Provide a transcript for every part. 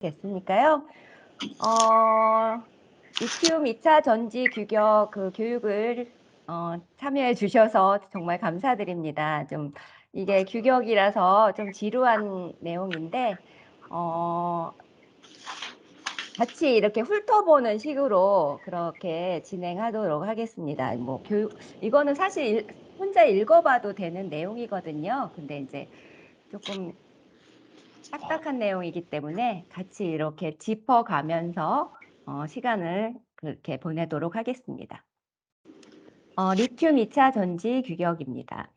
됐으니까요. 리튬 2차 전지 규격 그 교육을 참여해 주셔서 정말 감사드립니다. 좀 이게 규격이라서 좀 지루한 내용인데 같이 이렇게 훑어보는 식으로 그렇게 진행하도록 하겠습니다. 뭐 이거는 사실 혼자 읽어봐도 되는 내용이거든요. 근데 이제 조금 딱딱한 내용이기 때문에 같이 이렇게 짚어가면서 시간을 그렇게 보내도록 하겠습니다. 리튬 2차 전지 규격입니다.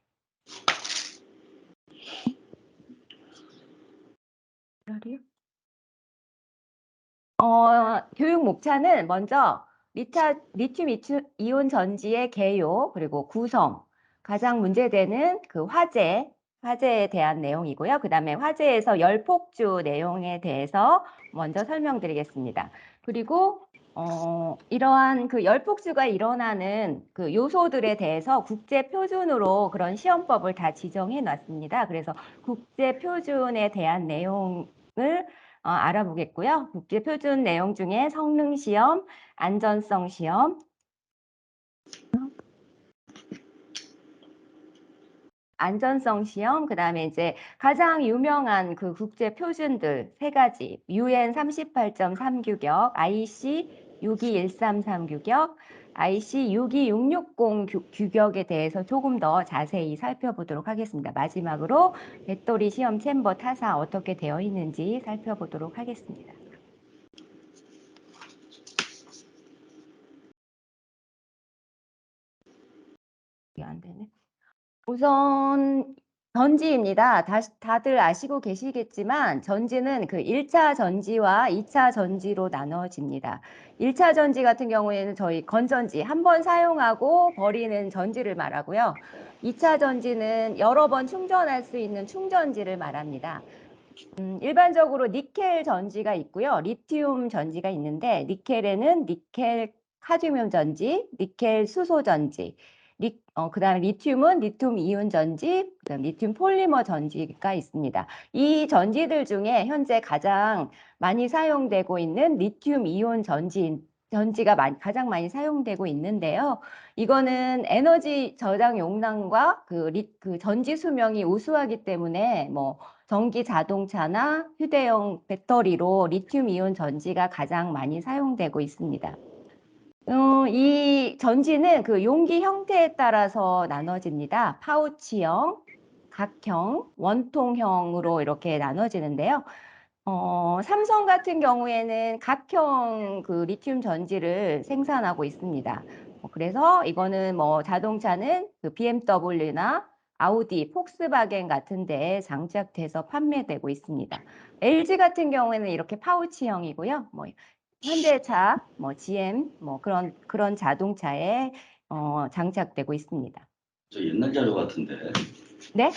교육 목차는 먼저 리튬 이온 전지의 개요, 그리고 구성, 가장 문제되는 그 화재에 대한 내용이고요. 그 다음에 화재에서 열폭주 내용에 대해서 먼저 설명드리겠습니다. 그리고 이러한 그 열폭주가 일어나는 그 요소들에 대해서 국제 표준으로 그런 시험법을 다 지정해 놨습니다. 그래서 국제 표준에 대한 내용을 알아보겠고요. 국제표준 내용 중에 성능시험, 안전성 시험, 그 다음에 이제 가장 유명한 그 국제 표준들 세 가지, UN 38.3 규격, IC 62133 규격, IC 62660 규격에 대해서 조금 더 자세히 살펴보도록 하겠습니다. 마지막으로 배터리 시험 챔버 타사 어떻게 되어 있는지 살펴보도록 하겠습니다. 이게 안 되네. 우선 전지입니다. 다들 아시고 계시겠지만 전지는 그 1차 전지와 2차 전지로 나눠집니다. 1차 전지 같은 경우에는 저희 건전지 한 번 사용하고 버리는 전지를 말하고요. 2차 전지는 여러 번 충전할 수 있는 충전지를 말합니다. 일반적으로 니켈 전지가 있고요. 리튬 전지가 있는데 니켈에는 니켈 카드뮴 전지, 니켈 수소 전지, 그다음에 리튬은 리튬 이온 전지, 그다음 리튬 폴리머 전지가 있습니다. 이 전지들 중에 현재 가장 많이 사용되고 있는 리튬 이온 전지가 가장 많이 사용되고 있는데요. 이거는 에너지 저장 용량과 그 전지 수명이 우수하기 때문에 뭐 전기 자동차나 휴대용 배터리로 리튬 이온 전지가 가장 많이 사용되고 있습니다. 이 전지는 그 용기 형태에 따라서 나눠집니다. 파우치형, 각형, 원통형으로 이렇게 나눠지는데요. 삼성 같은 경우에는 각형 그 리튬 전지를 생산하고 있습니다. 그래서 이거는 뭐 자동차는 그 BMW나 아우디, 폭스바겐 같은 데에 장착돼서 판매되고 있습니다. LG 같은 경우에는 이렇게 파우치형이고요. 뭐 현대차, 뭐 GM, 뭐 그런 자동차에 장착되고 있습니다. 저 옛날 자료 같은데. 네?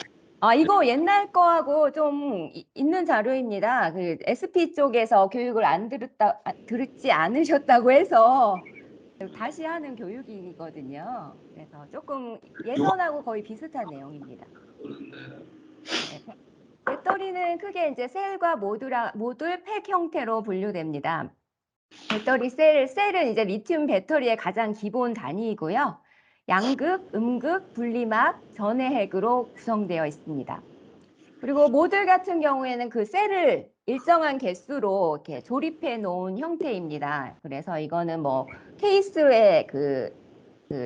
이거 옛날 거하고 좀 있는 자료입니다. 그 SP 쪽에서 교육을 안 듣지 않으셨다고 해서 다시 하는 교육이거든요. 그래서 조금 예전하고 거의 비슷한 내용입니다. 네, 배터리는 크게 이제 셀과 모듈 팩 형태로 분류됩니다. 배터리 셀은 이제 리튬 배터리의 가장 기본 단위이고요. 양극, 음극, 분리막, 전해핵으로 구성되어 있습니다. 그리고 모듈 같은 경우에는 그 셀을 일정한 개수로 이렇게 조립해 놓은 형태입니다. 그래서 이거는 뭐 케이스에 그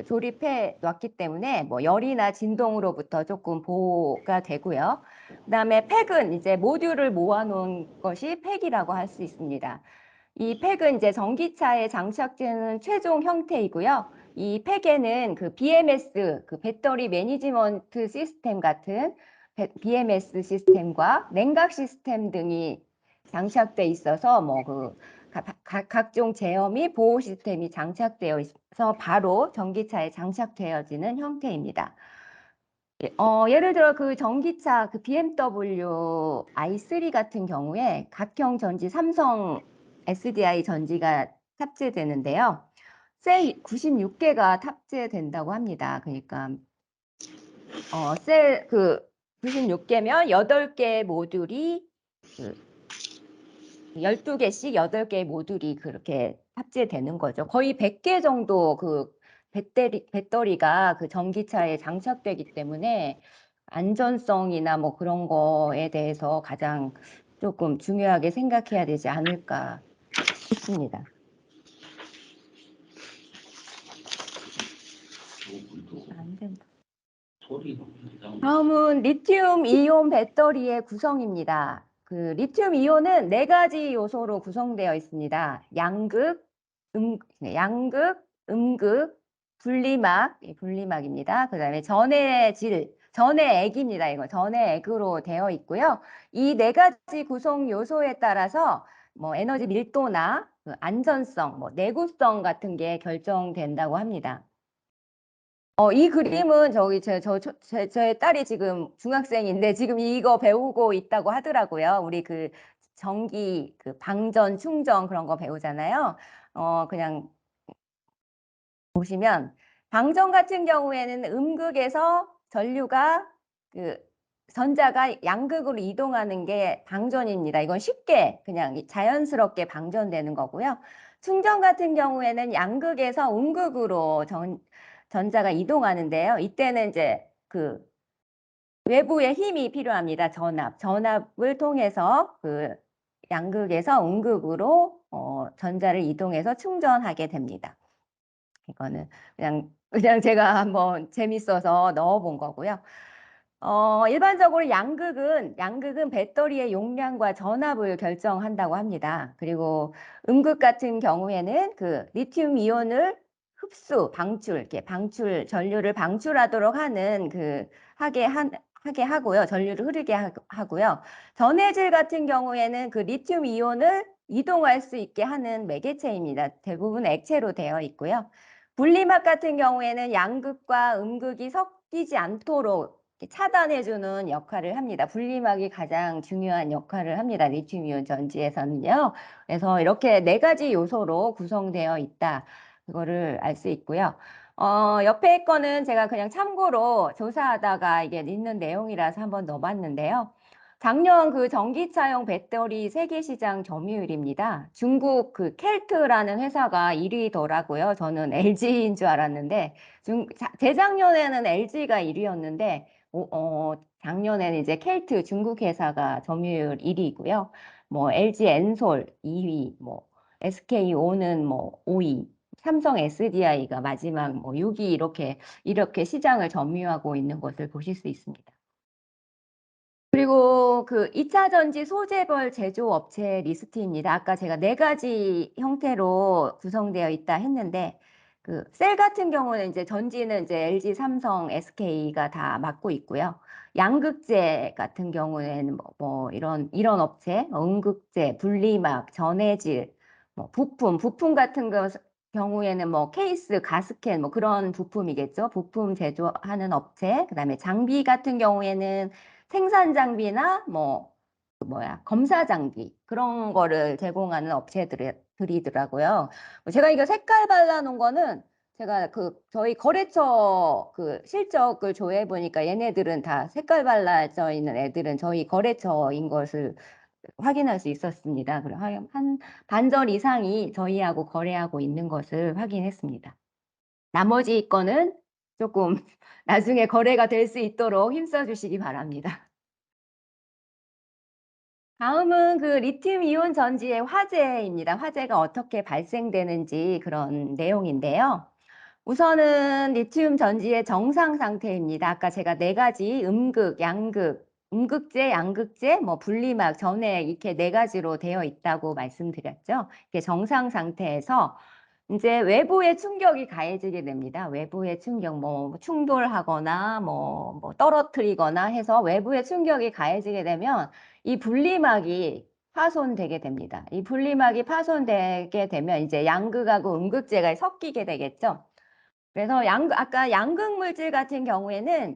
조립해 놨기 때문에 뭐 열이나 진동으로부터 조금 보호가 되고요. 그다음에 팩은 이제 모듈을 모아놓은 것이 팩이라고 할 수 있습니다. 이 팩은 이제 전기차에 장착되는 최종 형태이고요. 이 팩에는 그 BMS, 그 배터리 매니지먼트 시스템 같은 BMS 시스템과 냉각 시스템 등이 장착돼 있어서 뭐 각종 제어 및 보호 시스템이 장착되어 있어서 바로 전기차에 장착되어지는 형태입니다. 예를 들어 그 전기차 그 BMW i3 같은 경우에 각형 전지 삼성 SDI 전지가 탑재되는데요. 셀 96개가 탑재된다고 합니다. 그러니까 셀 96개면 8개 모듈이 12개씩 8개의 모듈이 그렇게 탑재되는 거죠. 거의 100개 정도 그 배터리가 그 전기차에 장착되기 때문에 안전성이나 뭐 그런 거에 대해서 가장 조금 중요하게 생각해야 되지 않을까 싶습니다. 안 된다. 소리가 이상한 다음은 리튬 이온 배터리의 구성입니다. 그 리튬 이온은 4가지 요소로 구성되어 있습니다. 양극, 음극, 분리막, 분리막입니다. 그 다음에 전해액입니다. 이거 전해액으로 되어 있고요. 이 4가지 구성 요소에 따라서 뭐 에너지 밀도나 그 안전성, 뭐 내구성 같은 게 결정된다고 합니다. 이 그림은 제 딸이 지금 중학생인데 지금 이거 배우고 있다고 하더라고요. 우리 그 전기, 그 방전, 충전 그런 거 배우잖아요. 그냥 보시면 방전 같은 경우에는 음극에서 전류가 그 전자가 양극으로 이동하는 게 방전입니다. 이건 쉽게 그냥 자연스럽게 방전되는 거고요. 충전 같은 경우에는 양극에서 음극으로 전자가 이동하는데요. 이때는 이제 그 외부의 힘이 필요합니다. 전압을 통해서 그 양극에서 음극으로 전자를 이동해서 충전하게 됩니다. 이거는 그냥 제가 한번 재밌어서 넣어본 거고요. 일반적으로 양극은 배터리의 용량과 전압을 결정한다고 합니다. 그리고 음극 같은 경우에는 그 리튬 이온을 이렇게 전류를 방출하도록 하는 하게 하고요. 전류를 흐르게 하고요. 전해질 같은 경우에는 그 리튬 이온을 이동할 수 있게 하는 매개체입니다. 대부분 액체로 되어 있고요. 분리막 같은 경우에는 양극과 음극이 섞이지 않도록 차단해주는 역할을 합니다. 분리막이 가장 중요한 역할을 합니다. 리튬이온 전지에서는요. 그래서 이렇게 4가지 요소로 구성되어 있다. 그거를 알 수 있고요. 옆에 거는 제가 그냥 참고로 조사하다가 이게 있는 내용이라서 한번 넣어봤는데요. 작년 그 전기차용 배터리 세계 시장 점유율입니다. 중국 그 켈트라는 회사가 1위더라고요. 저는 LG인 줄 알았는데 재작년에는 LG가 1위였는데 작년에는 이제 켈트 중국 회사가 점유율 1위고요. 뭐 LG 엔솔 2위, 뭐 SK온은 뭐 5위, 삼성 SDI가 마지막 뭐 6위 이렇게 시장을 점유하고 있는 것을 보실 수 있습니다. 그리고 그 2차 전지 소재벌 제조업체 리스트입니다. 아까 제가 4가지 형태로 구성되어 있다 했는데 그 셀 같은 경우는 이제 전지는 이제 LG, 삼성, SK가 다 맡고 있고요. 양극재 같은 경우에는 뭐 이런 업체, 음극재, 분리막, 전해질, 뭐 부품 같은 경우에는 뭐 케이스, 가스켓 뭐 그런 부품이겠죠. 부품 제조하는 업체. 그다음에 장비 같은 경우에는 생산 장비나 검사 장비 그런 거를 제공하는 업체들이더라고요. 제가 이거 색깔 발라놓은 거는 제가 저희 거래처 그 실적을 조회해 보니까 얘네들은 다 색깔 발라져 있는 애들은 저희 거래처인 것을 확인할 수 있었습니다. 그리고 한 반절 이상이 저희하고 거래하고 있는 것을 확인했습니다. 나머지 거는 조금 나중에 거래가 될 수 있도록 힘써 주시기 바랍니다. 다음은 그 리튬 이온 전지의 화재입니다. 화재가 어떻게 발생되는지 그런 내용인데요. 우선은 리튬 전지의 정상 상태입니다. 아까 제가 4가지 음극재, 양극재, 뭐 분리막, 전해 이렇게 4가지로 되어 있다고 말씀드렸죠. 이게 정상 상태에서 이제 외부의 충격이 가해지게 됩니다. 외부의 충격, 뭐 충돌하거나 뭐 떨어뜨리거나 해서 외부의 충격이 가해지게 되면 이 분리막이 파손되게 됩니다. 이 분리막이 파손되게 되면 이제 양극하고 음극재가 섞이게 되겠죠. 그래서 아까 양극 물질 같은 경우에는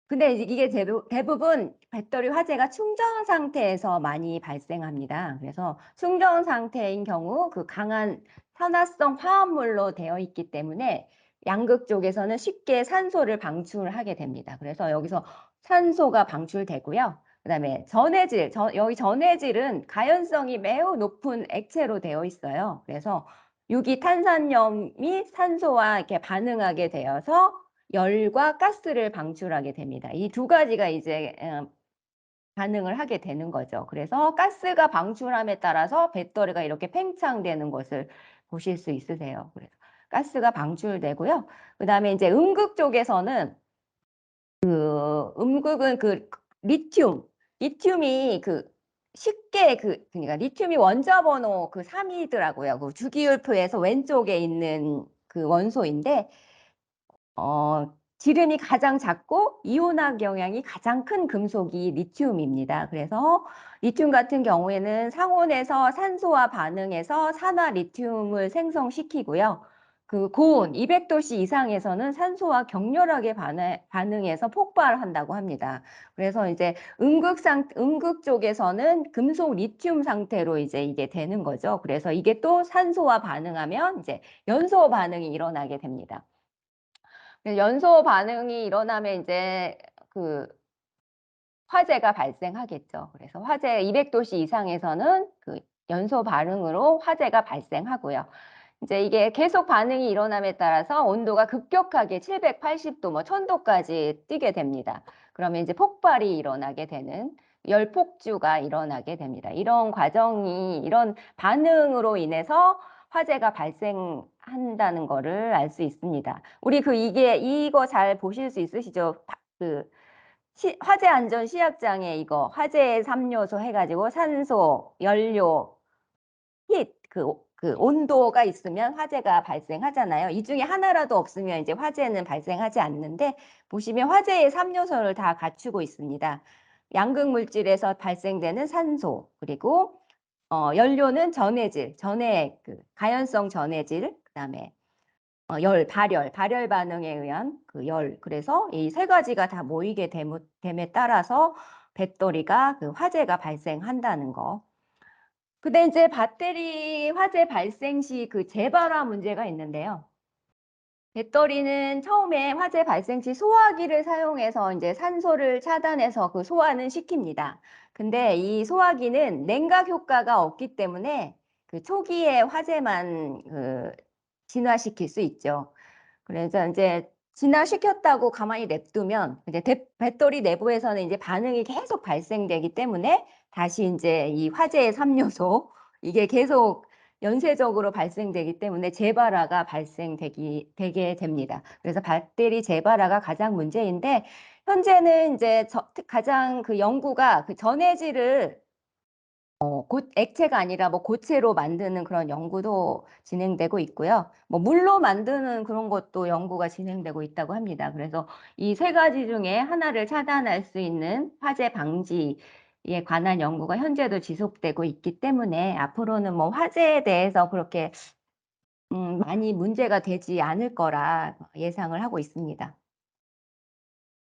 근데 이게 대부분 배터리 화재가 충전 상태에서 많이 발생합니다. 그래서 충전 상태인 경우 그 강한 산화성 화합물로 되어 있기 때문에 양극 쪽에서는 쉽게 산소를 방출하게 됩니다. 그래서 여기서 산소가 방출되고요. 그다음에 전해질, 여기 전해질은 가연성이 매우 높은 액체로 되어 있어요. 그래서 유기탄산염이 산소와 이렇게 반응하게 되어서 열과 가스를 방출하게 됩니다. 이 두 가지가 이제 반응을 하게 되는 거죠. 그래서 가스가 방출함에 따라서 배터리가 이렇게 팽창되는 것을 보실 수 있으세요. 그래서 가스가 방출되고요. 그다음에 이제 음극 쪽에서는 음극은 리튬이 쉽게 그러니까 리튬이 원자 번호 3이더라고요. 그 주기율표에서 왼쪽에 있는 그 원소인데 지름이 가장 작고 이온화 경향이 가장 큰 금속이 리튬입니다. 그래서 리튬 같은 경우에는 상온에서 산소와 반응해서 산화 리튬을 생성시키고요. 그 고온 200도씨 이상에서는 산소와 격렬하게 반응해서 폭발한다고 합니다. 그래서 이제 음극 쪽에서는 금속 리튬 상태로 이제 이게 되는 거죠. 그래서 이게 또 산소와 반응하면 이제 연소 반응이 일어나게 됩니다. 연소 반응이 일어나면 이제 그 화재가 발생하겠죠. 그래서 화재 200도씨 이상에서는 그 연소 반응으로 화재가 발생하고요. 이제 이게 계속 반응이 일어남에 따라서 온도가 급격하게 780도, 1000도까지 뛰게 됩니다. 그러면 이제 폭발이 일어나게 되는 열폭주가 일어나게 됩니다. 이런 과정이, 이런 반응으로 인해서 화재가 발생한다는 거를 알 수 있습니다. 우리 이거 잘 보실 수 있으시죠? 화재 안전 시약장에 이거 화재의 3요소 해가지고 산소, 연료, 그 온도가 있으면 화재가 발생하잖아요. 이 중에 하나라도 없으면 이제 화재는 발생하지 않는데 보시면 화재의 3요소를 다 갖추고 있습니다. 양극 물질에서 발생되는 산소, 그리고 연료는 전해질, 가연성 전해질, 그다음에 발열 반응에 의한 그 열. 그래서 이 세 가지가 다 모이게 됨에 따라서 배터리가 화재가 발생한다는 거. 근데 이제 배터리 화재 발생 시 재발화 문제가 있는데요. 배터리는 처음에 화재 발생 시 소화기를 사용해서 이제 산소를 차단해서 소화는 시킵니다. 근데 이 소화기는 냉각 효과가 없기 때문에 초기에 화재만 진화시킬 수 있죠. 그래서 이제 진화시켰다고 가만히 냅두면 이제 배터리 내부에서는 이제 반응이 계속 발생되기 때문에 다시 이제 이 화재의 3요소 이게 계속 연쇄적으로 발생되기 때문에 재발화가 되게 됩니다. 그래서 배터리 재발화가 가장 문제인데 현재는 이제 가장 연구가 전해질을 액체가 아니라 고체로 만드는 그런 연구도 진행되고 있고요. 물로 만드는 그런 것도 연구가 진행되고 있다고 합니다. 그래서 이 세 가지 중에 하나를 차단할 수 있는 화재 방지에 관한 연구가 현재도 지속되고 있기 때문에 앞으로는 화재에 대해서 그렇게 많이 문제가 되지 않을 거라 예상을 하고 있습니다.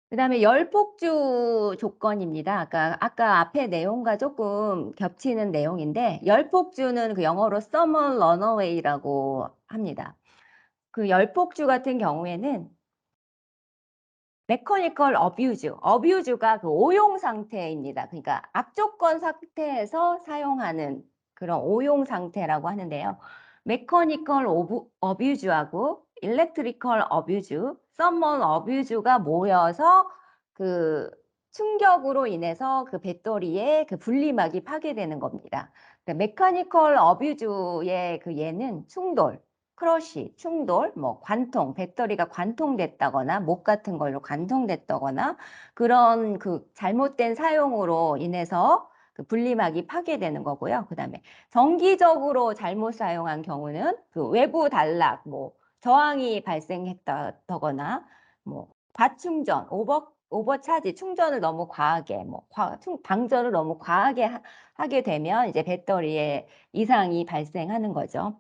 그다음에 열폭주 조건입니다. 아까 앞에 내용과 조금 겹치는 내용인데 열폭주는 영어로 thermal runaway라고 합니다. 열폭주 같은 경우에는 메커니컬 어뷰즈가 오용 상태입니다. 그러니까 악조건 상태에서 사용하는 그런 오용 상태라고 하는데요. 메커니컬 어뷰즈하고 일렉트리컬 어뷰즈, 서멀 어뷰즈가 모여서 충격으로 인해서 배터리의 분리막이 파괴되는 겁니다. 메커니컬 어뷰즈의 예는 충돌, 크러쉬, 충돌, 관통, 배터리가 관통됐다거나 목 같은 걸로 관통됐다거나 그런 잘못된 사용으로 인해서 분리막이 파괴되는 거고요. 그다음에 정기적으로 잘못 사용한 경우는 외부 단락, 저항이 발생했다거나 과충전, 오버차지, 충전을 너무 과하게, 방전을 너무 과하게 하게 되면 이제 배터리에 이상이 발생하는 거죠.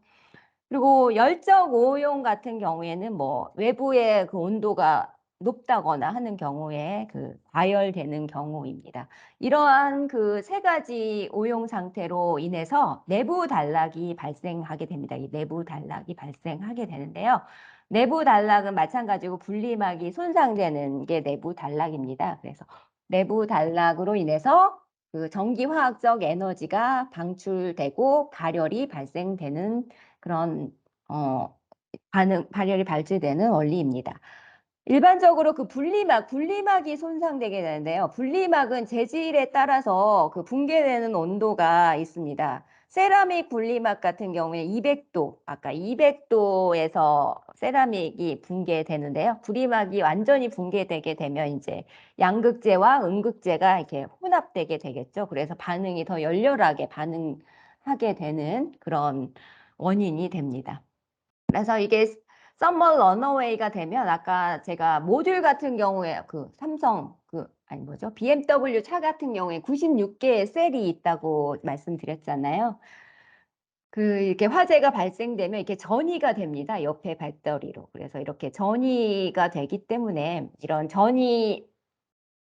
그리고 열적 오용 같은 경우에는 외부의 온도가 높다거나 하는 경우에 과열되는 경우입니다. 이러한 세 가지 오용 상태로 인해서 내부 단락이 발생하게 됩니다. 이 내부 단락이 발생하게 되는데요. 내부 단락은 마찬가지고 분리막이 손상되는 게 내부 단락입니다. 그래서 내부 단락으로 인해서 그 전기화학적 에너지가 방출되고 발열이 발생되는 그런 발열이 발생되는 원리입니다. 일반적으로 그 분리막이 손상되게 되는데요. 분리막은 재질에 따라서 그 붕괴되는 온도가 있습니다. 세라믹 분리막 같은 경우에 200도, 아까 200도에서 세라믹이 붕괴되는데요. 분리막이 완전히 붕괴되게 되면 이제 양극재와 음극재가 이렇게 혼합되게 되겠죠. 그래서 반응이 더 열렬하게 반응하게 되는 그런 원인이 됩니다. 그래서 이게 썸머 런어웨이가 되면 아까 제가 모듈 같은 경우에 그 삼성 아니 뭐죠? BMW 차 같은 경우에 96개의 셀이 있다고 말씀드렸잖아요. 이렇게 화재가 발생되면 이렇게 전이가 됩니다. 옆에 배터리로. 그래서 이렇게 전이가 되기 때문에 이런 전이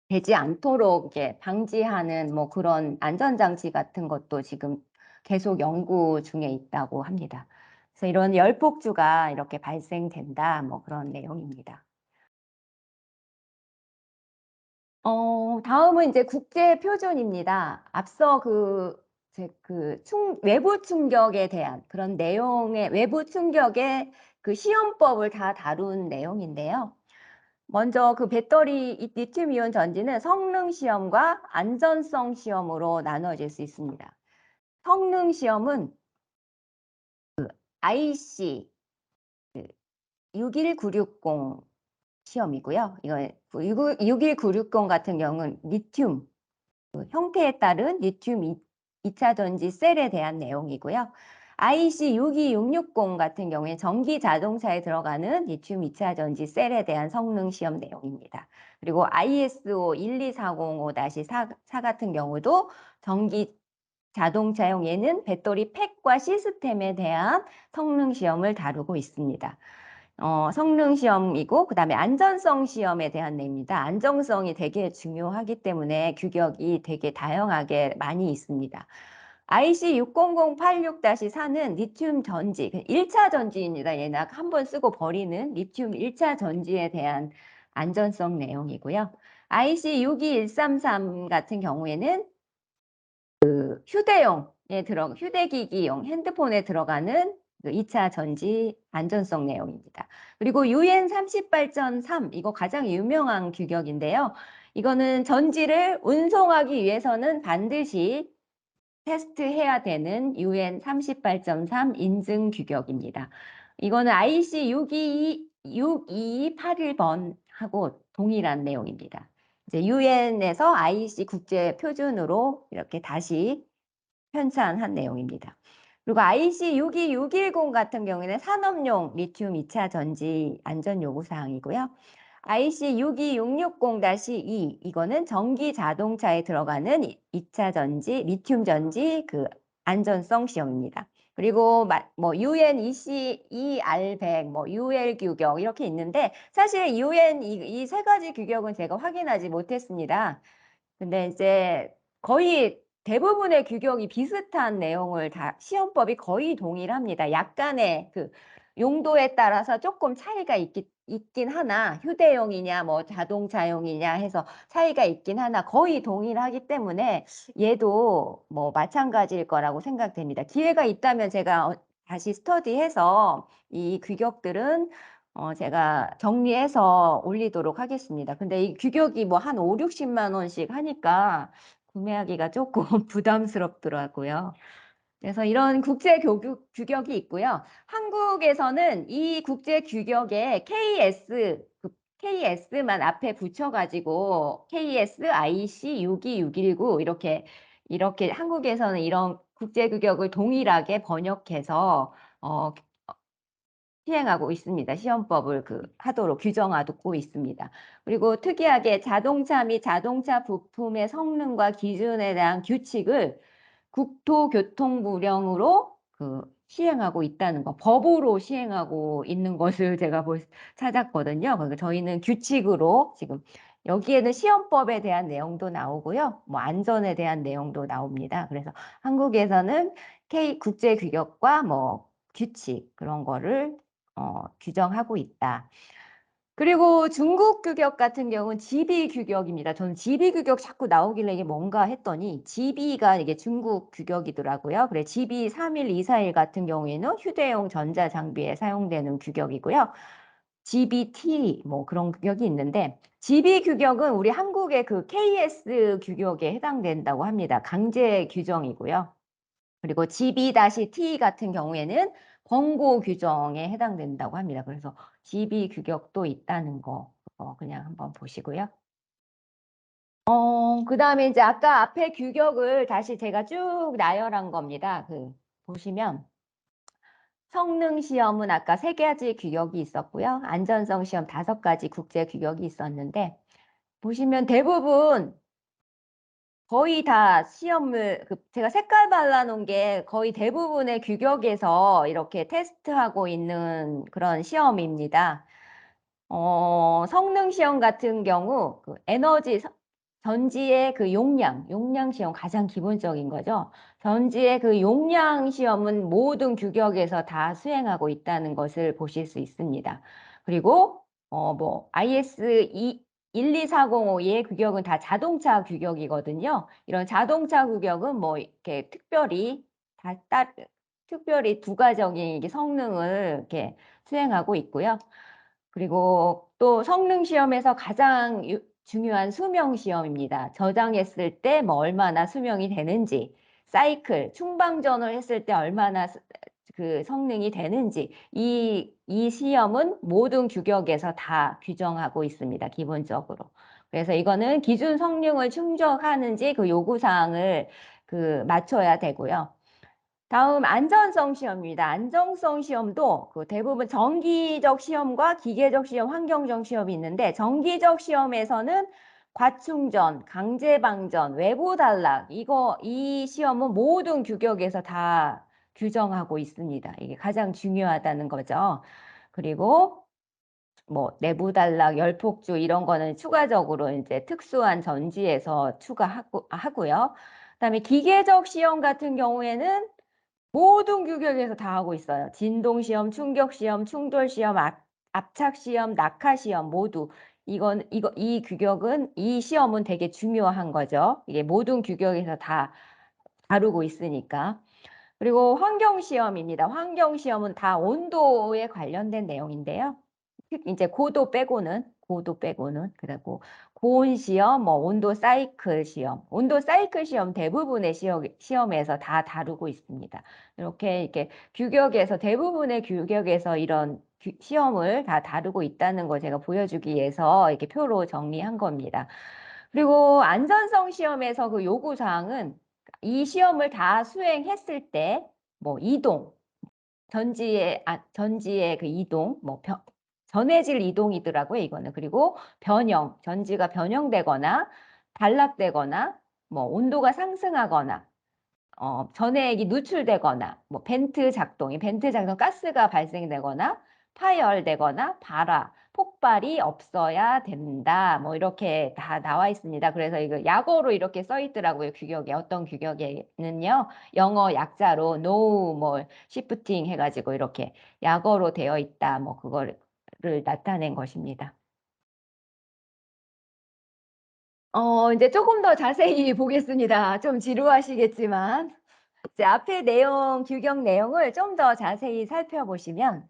되지 않도록 이렇게 방지하는 뭐 그런 안전장치 같은 것도 지금 계속 연구 중에 있다고 합니다. 그래서 이런 열폭주가 이렇게 발생된다, 뭐 그런 내용입니다. 다음은 이제 국제 표준입니다. 앞서 외부 충격에 대한 그런 내용의 외부 충격의 그 시험법을 다 다룬 내용인데요. 먼저 그 리튬 이온 전지는 성능 시험과 안전성 시험으로 나눠질 수 있습니다. 성능 시험은 IC 61960 시험이고요. 이거 61960 같은 경우는 리튬 형태에 따른 리튬 2차 전지 셀에 대한 내용이고요. IC 62660 같은 경우에 전기 자동차에 들어가는 리튬 2차 전지 셀에 대한 성능 시험 내용입니다. 그리고 ISO 12405-4 같은 경우도 전기 자동차용 배터리 팩과 시스템에 대한 성능 시험을 다루고 있습니다. 성능 시험이고 그다음에 안전성 시험에 대한 내용입니다. 안정성이 되게 중요하기 때문에 규격이 되게 다양하게 많이 있습니다. IC 60086-4는 리튬 전지, 1차 전지입니다. 얘는 한번 쓰고 버리는 리튬 1차 전지에 대한 안전성 내용이고요. IC 62133 같은 경우에는 휴대기기용 핸드폰에 들어가는 2차 전지 안전성 내용입니다. 그리고 UN 38.3 이거 가장 유명한 규격인데요. 이거는 전지를 운송하기 위해서는 반드시 테스트해야 되는 UN 38.3 인증 규격입니다. 이거는 IC 6281번하고 동일한 내용입니다. 이제 UN에서 IC 국제 표준으로 이렇게 다시 편찬한 내용입니다. 그리고 IC 62610 같은 경우에는 산업용 리튬 2차 전지 안전 요구 사항이고요. IC 62660-2 이거는 전기 자동차에 들어가는 2차 전지 리튬 전지 안전성 시험입니다. 그리고 뭐 UN EC, ER100, 뭐 UL 규격 이렇게 있는데 사실 UN 이 세 가지 규격은 제가 확인하지 못했습니다. 근데 이제 거의 대부분의 규격이 비슷한 내용을 시험법이 거의 동일합니다. 약간의 용도에 따라서 조금 차이가 있긴 하나 휴대용이냐 뭐 자동차용이냐 해서 차이가 있긴 하나 거의 동일하기 때문에 얘도 뭐 마찬가지일 거라고 생각됩니다. 기회가 있다면 제가 다시 스터디해서 이 규격들은 제가 정리해서 올리도록 하겠습니다. 근데 이 규격이 뭐 한 5, 60만 원씩 하니까 구매하기가 조금 부담스럽더라고요. 그래서 이런 규격이 있고요. 한국에서는 이 국제 규격에 KS만 앞에 붙여가지고 KS IC 62619 이렇게 한국에서는 이런 국제 규격을 동일하게 번역해서 시행하고 있습니다. 시험법을 하도록 규정하고 있습니다. 그리고 특이하게 자동차 및 자동차 부품의 성능과 기준에 대한 규칙을 국토교통부령으로 시행하고 있다는 거, 법으로 시행하고 있는 것을 제가 찾았거든요. 그러니까 저희는 규칙으로 지금 여기에는 시험법에 대한 내용도 나오고요. 뭐 안전에 대한 내용도 나옵니다. 그래서 한국에서는 국제 규격과 뭐 규칙 그런 거를 규정하고 있다. 그리고 중국 규격 같은 경우는 GB 규격입니다. 저는 GB 규격 자꾸 나오길래 이게 뭔가 했더니 GB가 이게 중국 규격이더라고요. 그래 GB 31241 같은 경우에는 휴대용 전자장비에 사용되는 규격이고요. GBT 뭐 그런 규격이 있는데 GB 규격은 우리 한국의 그 KS 규격에 해당된다고 합니다. 강제 규정이고요. 그리고 GB-T 같은 경우에는 권고 규정에 해당된다고 합니다. 그래서 GB 규격도 있다는 거 그냥 한번 보시고요. 그다음에 이제 아까 앞에 규격을 다시 제가 쭉 나열한 겁니다. 보시면 성능 시험은 아까 3가지 규격이 있었고요. 안전성 시험 5가지 국제 규격이 있었는데 보시면 대부분 거의 다 시험을 제가 색깔 발라놓은 게 거의 대부분의 규격에서 이렇게 테스트하고 있는 그런 시험입니다. 성능 시험 같은 경우 전지의 그 용량 시험 가장 기본적인 거죠. 전지의 그 용량 시험은 모든 규격에서 다 수행하고 있다는 것을 보실 수 있습니다. 그리고 IS 12405의 규격은 다 자동차 규격이거든요. 이런 자동차 규격은 뭐 이렇게 특별히 특별히 부가적인 성능을 이렇게 수행하고 있고요. 그리고 또 성능 시험에서 가장 중요한 수명 시험입니다. 저장했을 때 뭐 얼마나 수명이 되는지, 사이클, 충방전을 했을 때 얼마나 그 성능이 되는지 이 시험은 모든 규격에서 다 규정하고 있습니다. 기본적으로. 그래서 이거는 기준 성능을 충족하는지 그 요구사항을 맞춰야 되고요. 다음 안전성 시험입니다. 안전성 시험도 대부분 정기적 시험과 기계적 시험, 환경적 시험이 있는데 정기적 시험에서는 과충전, 강제방전, 외부 단락 이 시험은 모든 규격에서 다 규정하고 있습니다. 이게 가장 중요하다는 거죠. 그리고 뭐 내부 단락, 열폭주 이런 거는 추가적으로 이제 특수한 전지에서 하고요. 그다음에 기계적 시험 같은 경우에는 모든 규격에서 다 하고 있어요. 진동시험, 충격시험, 충돌시험, 압착시험, 낙하시험 모두. 이 규격은, 이 시험은 되게 중요한 거죠. 이게 모든 규격에서 다 다루고 있으니까. 그리고 환경시험입니다. 환경시험은 다 온도에 관련된 내용인데요. 이제 고도 빼고는 그리고 고온 시험, 뭐 온도 사이클 시험 대부분의 시험에서 다 다루고 있습니다. 이렇게 규격에서 대부분의 규격에서 이런 시험을 다 다루고 있다는 거 제가 보여주기 위해서 이렇게 표로 정리한 겁니다. 그리고 안전성 시험에서 그 요구 사항은 이 시험을 다 수행했을 때 뭐 이동 전지의 그 이동, 전해질 이동이더라고요, 이거는. 그리고 전지가 변형되거나, 단락되거나, 뭐, 온도가 상승하거나, 전해액이 누출되거나, 벤트 작동, 가스가 발생되거나, 파열되거나, 폭발이 없어야 된다. 뭐, 이렇게 다 나와 있습니다. 그래서 이거 약어로 이렇게 써 있더라고요, 규격에. 어떤 규격에는요, 영어 약자로 no, shifting 해가지고 이렇게 약어로 되어 있다. 뭐, 그거를 나타낸 것입니다. 이제 조금 더 자세히 보겠습니다. 좀 지루하시겠지만. 이제 앞에 규격 내용을 좀 더 자세히 살펴보시면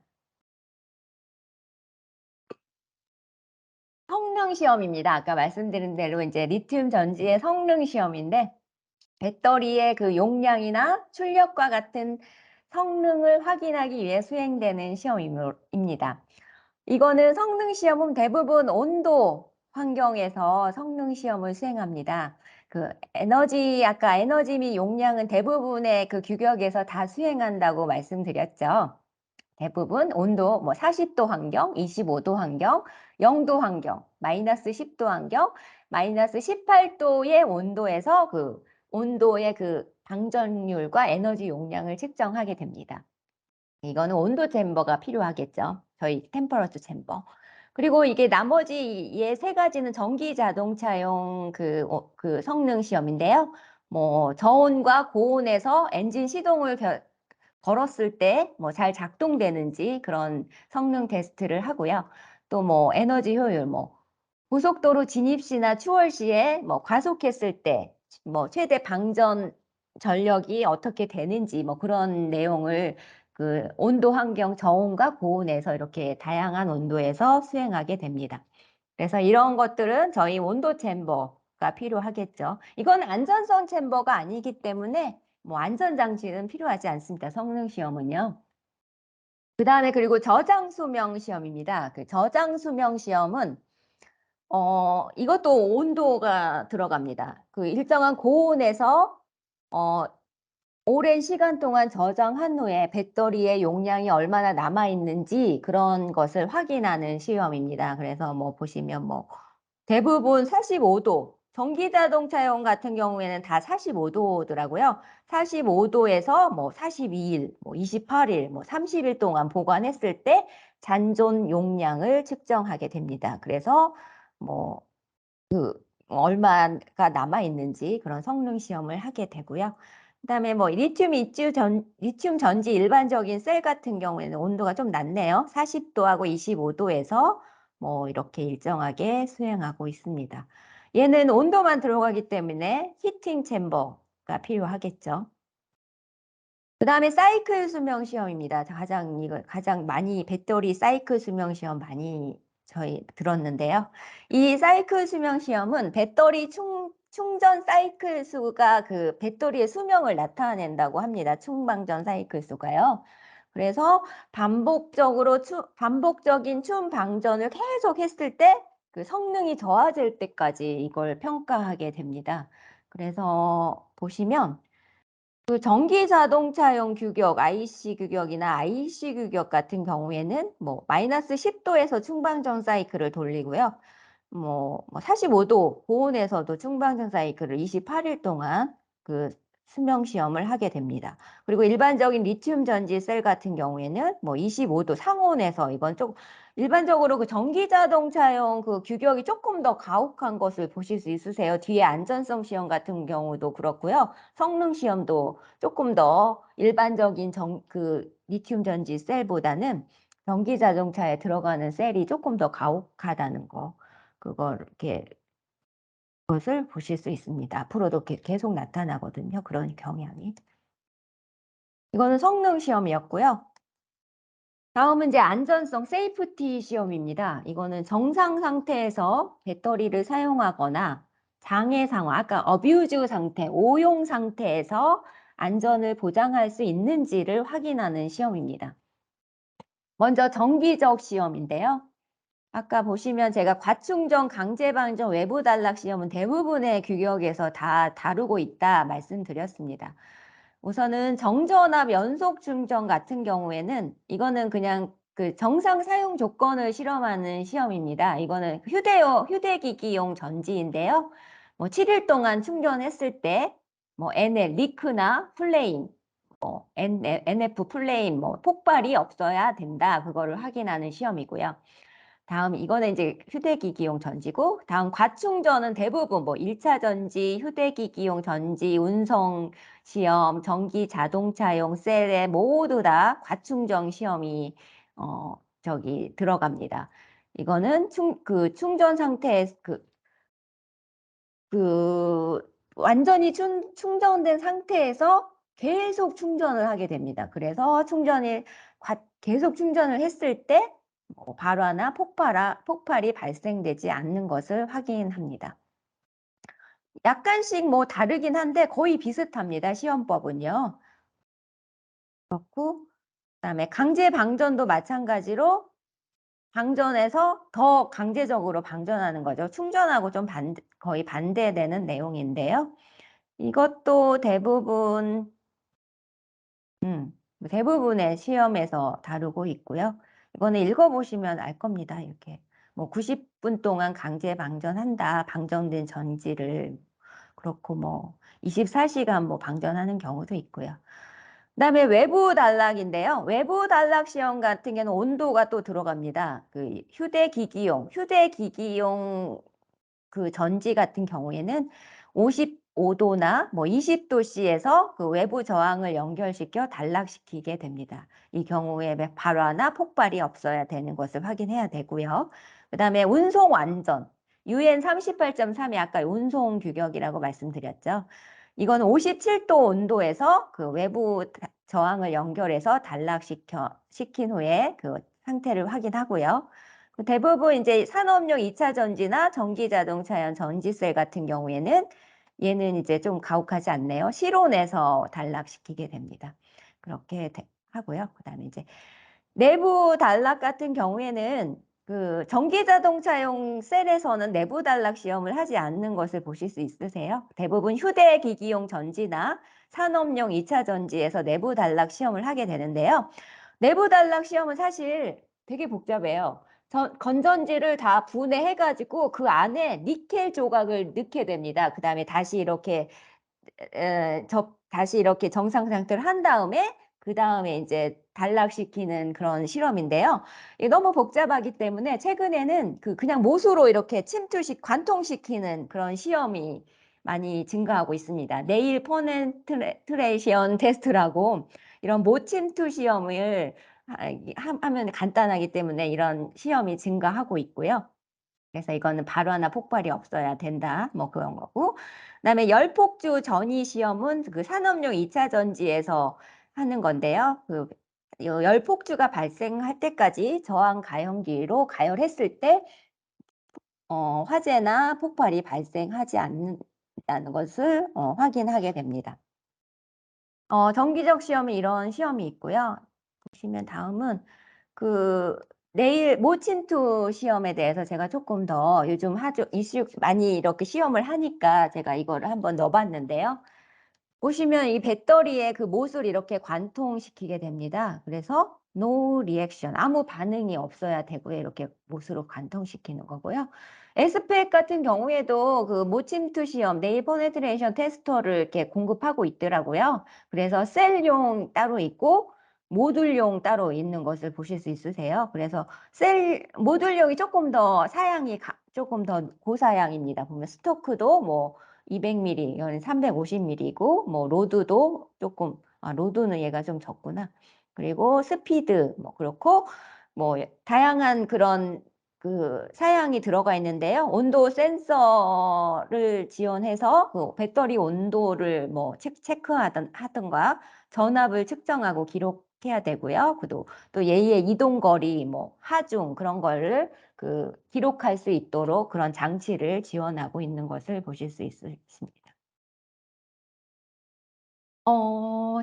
성능 시험입니다. 아까 말씀드린 대로 이제 리튬 전지의 성능 시험인데 배터리의 그 용량이나 출력과 같은 성능을 확인하기 위해 수행되는 시험입니다. 이거는 성능 시험은 대부분 온도 환경에서 성능 시험을 수행합니다. 아까 에너지 및 용량은 대부분의 그 규격에서 다 수행한다고 말씀드렸죠. 대부분 온도 40도 환경, 25도 환경, 0도 환경, 마이너스 10도 환경, 마이너스 18도의 온도에서 온도의 방전율과 에너지 용량을 측정하게 됩니다. 이거는 온도 챔버가 필요하겠죠. 저희 템퍼러처 챔버. 그리고 이게 나머지 3가지는 전기 자동차용 성능 시험인데요. 저온과 고온에서 엔진 시동을 걸었을 때 잘 작동되는지 그런 성능 테스트를 하고요. 또 뭐 에너지 효율, 뭐 고속도로 진입 시나 추월 시에 뭐 과속했을 때 뭐 최대 방전 전력이 어떻게 되는지 뭐 그런 내용을 그 온도 환경 저온과 고온에서 이렇게 다양한 온도에서 수행하게 됩니다. 그래서 이런 것들은 저희 온도 챔버가 필요하겠죠. 이건 안전성 챔버가 아니기 때문에 뭐 안전장치는 필요하지 않습니다. 성능 시험은요. 그 다음에 그리고 저장 수명 시험입니다. 그 저장 수명 시험은 이것도 온도가 들어갑니다. 그 일정한 고온에서 오랜 시간 동안 저장한 후에 배터리의 용량이 얼마나 남아 있는지 그런 것을 확인하는 시험입니다. 그래서 뭐 보시면 뭐 대부분 45도, 전기자동차용 같은 경우에는 다 45도더라고요. 45도에서 뭐 42일, 뭐 28일, 뭐 30일 동안 보관했을 때 잔존 용량을 측정하게 됩니다. 그래서 뭐 얼마가 남아 있는지 그런 성능 시험을 하게 되고요. 그다음에 뭐 리튬 전지 일반적인 셀 같은 경우에는 온도가 좀 낮네요. 40도하고 25도에서 뭐 이렇게 일정하게 수행하고 있습니다. 얘는 온도만 들어가기 때문에 히팅 챔버가 필요하겠죠. 그다음에 사이클 수명 시험입니다. 가장 많이 배터리 사이클 수명 시험 많이 저희 들었는데요. 이 사이클 수명 시험은 배터리 충전 사이클 수가 그 배터리의 수명을 나타낸다고 합니다. 충방전 사이클 수가요. 그래서 반복적인 충방전을 계속 했을 때 그 성능이 좋아질 때까지 이걸 평가하게 됩니다. 그래서 보시면 그 전기 자동차용 규격, IC 규격이나 IC 규격 같은 경우에는 뭐 마이너스 10도에서 충방전 사이클을 돌리고요. 뭐 45도 고온에서도 충방전 사이클을 28일 동안 그 수명 시험을 하게 됩니다. 그리고 일반적인 리튬 전지 셀 같은 경우에는 뭐 25도 상온에서 이건 좀 일반적으로 그 전기 자동차용 그 규격이 조금 더 가혹한 것을 보실 수 있으세요. 뒤에 안전성 시험 같은 경우도 그렇고요. 성능 시험도 조금 더 일반적인 그 리튬 전지 셀보다는 전기 자동차에 들어가는 셀이 조금 더 가혹하다는 거. 그걸 이렇게 것을 보실 수 있습니다. 앞으로도 계속 나타나거든요. 그런 경향이. 이거는 성능 시험이었고요. 다음은 이제 안전성 세이프티 시험입니다. 이거는 정상 상태에서 배터리를 사용하거나 장애 상황, 아까 어뷰즈 상태, 오용 상태에서 안전을 보장할 수 있는지를 확인하는 시험입니다. 먼저 정기적 시험인데요. 아까 보시면 제가 과충전, 강제방전, 외부 단락 시험은 대부분의 규격에서 다 다루고 있다 말씀드렸습니다. 우선은 정전압 연속 충전 같은 경우에는 이거는 그냥 그 정상 사용 조건을 실험하는 시험입니다. 이거는 휴대기기용 전지인데요. 뭐 7일 동안 충전했을 때 뭐 NL, 리크나 플레임, NF 플레임, 뭐 폭발이 없어야 된다. 그거를 확인하는 시험이고요. 다음 이거는 이제 휴대기기용 전지고 다음 과충전은 대부분 뭐 1차 전지, 휴대기기용 전지, 운송 시험, 전기 자동차용 셀에 모두 다 과충전 시험이 들어갑니다. 이거는 충전 상태에 완전히 충전된 상태에서 계속 충전을 하게 됩니다. 그래서 계속 충전을 했을 때 발화나 폭발이 발생되지 않는 것을 확인합니다. 약간씩 뭐 다르긴 한데 거의 비슷합니다. 시험법은요. 그렇고 그다음에 강제 방전도 마찬가지로 방전해서 더 강제적으로 방전하는 거죠. 충전하고 좀 거의 반대되는 내용인데요. 이것도 대부분의 시험에서 다루고 있고요. 이거는 읽어보시면 알 겁니다. 이렇게 뭐 90분 동안 강제 방전한다. 방전된 전지를 그렇고 뭐 24시간 뭐 방전하는 경우도 있고요. 그다음에 외부 단락인데요. 외부 단락 시험 같은 경우는 온도가 또 들어갑니다. 그 휴대기기용 그 전지 같은 경우에는 5도나 뭐 20도씨에서 그 외부 저항을 연결시켜 단락시키게 됩니다. 이 경우에 발화나 폭발이 없어야 되는 것을 확인해야 되고요. 그다음에 운송 완전. UN 38.3이 아까 운송 규격이라고 말씀드렸죠. 이건 57도 온도에서 그 외부 저항을 연결해서 시킨 후에 그 상태를 확인하고요. 대부분 이제 산업용 2차 전지나 전기 자동차용 전지셀 같은 경우에는 얘는 이제 좀 가혹하지 않네요. 실온에서 단락시키게 됩니다. 그렇게 하고요. 그다음에 이제 내부 단락 같은 경우에는 그 전기 자동차용 셀에서는 내부 단락 시험을 하지 않는 것을 보실 수 있으세요. 대부분 휴대기기용 전지나 산업용 2차 전지에서 내부 단락 시험을 하게 되는데요. 내부 단락 시험은 사실 되게 복잡해요. 건전지를 다 분해해가지고 그 안에 니켈 조각을 넣게 됩니다. 그 다음에 다시 이렇게 다시 이렇게 정상 상태를 한 다음에 그 다음에 이제 단락시키는 그런 실험인데요. 이게 너무 복잡하기 때문에 최근에는 그냥 못으로 이렇게 관통시키는 그런 시험이 많이 증가하고 있습니다. 네일 퍼넨트레이션 테스트라고 이런 못 침투 시험을 하면 간단하기 때문에 이런 시험이 증가하고 있고요. 그래서 이거는 발화나 폭발이 없어야 된다. 뭐 그런 거고. 그다음에 열폭주 전이 시험은 그 산업용 2차 전지에서 하는 건데요. 열폭주가 발생할 때까지 저항 가연기로 가열했을 때 화재나 폭발이 발생하지 않는다는 것을 확인하게 됩니다. 정기적 시험은 이런 시험이 있고요. 보시면 다음은 그 내일 모친투 시험에 대해서 제가 조금 더 요즘 이슈 많이 이렇게 시험을 하니까 제가 이거를 한번 넣어봤는데요. 보시면 이 배터리에 그 못을 이렇게 관통시키게 됩니다. 그래서 no reaction, 아무 반응이 없어야 되고요. 이렇게 못으로 관통시키는 거고요. SPEC 같은 경우에도 그 모침투 시험, 네일 퍼네트레이션 테스터를 이렇게 공급하고 있더라고요. 그래서 셀용 따로 있고 모듈용 따로 있는 것을 보실 수 있으세요. 그래서 모듈용이 조금 더 조금 더 고사양입니다. 보면 스토크도 뭐 200mm, 이건 350mm이고, 뭐, 로드도 조금, 로드는 얘가 좀 적구나. 그리고 스피드, 뭐, 그렇고, 뭐, 다양한 그런 사양이 들어가 있는데요. 온도 센서를 지원해서 그 배터리 온도를 뭐, 하든가, 전압을 측정하고 기록해야 되고요. 또 얘의 이동거리, 뭐, 하중, 그런 거를 기록할 수 있도록 그런 장치를 지원하고 있는 것을 보실 수 있습니다.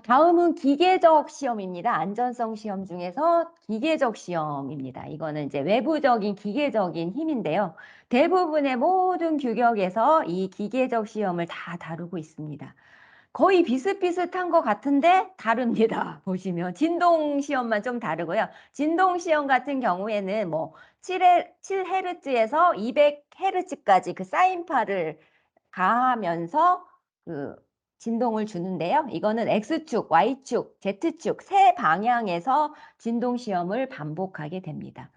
다음은 기계적 시험입니다. 안전성 시험 중에서 기계적 시험입니다. 이거는 이제 외부적인 기계적인 힘인데요. 대부분의 모든 규격에서 이 기계적 시험을 다 다루고 있습니다. 거의 비슷비슷한 것 같은데 다릅니다. 보시면 진동 시험만 좀 다르고요. 진동 시험 같은 경우에는 뭐 7Hz에서 200Hz까지 그 사인파를 가하면서 그 진동을 주는데요. 이거는 X축, Y축, Z축 세 방향에서 진동 시험을 반복하게 됩니다.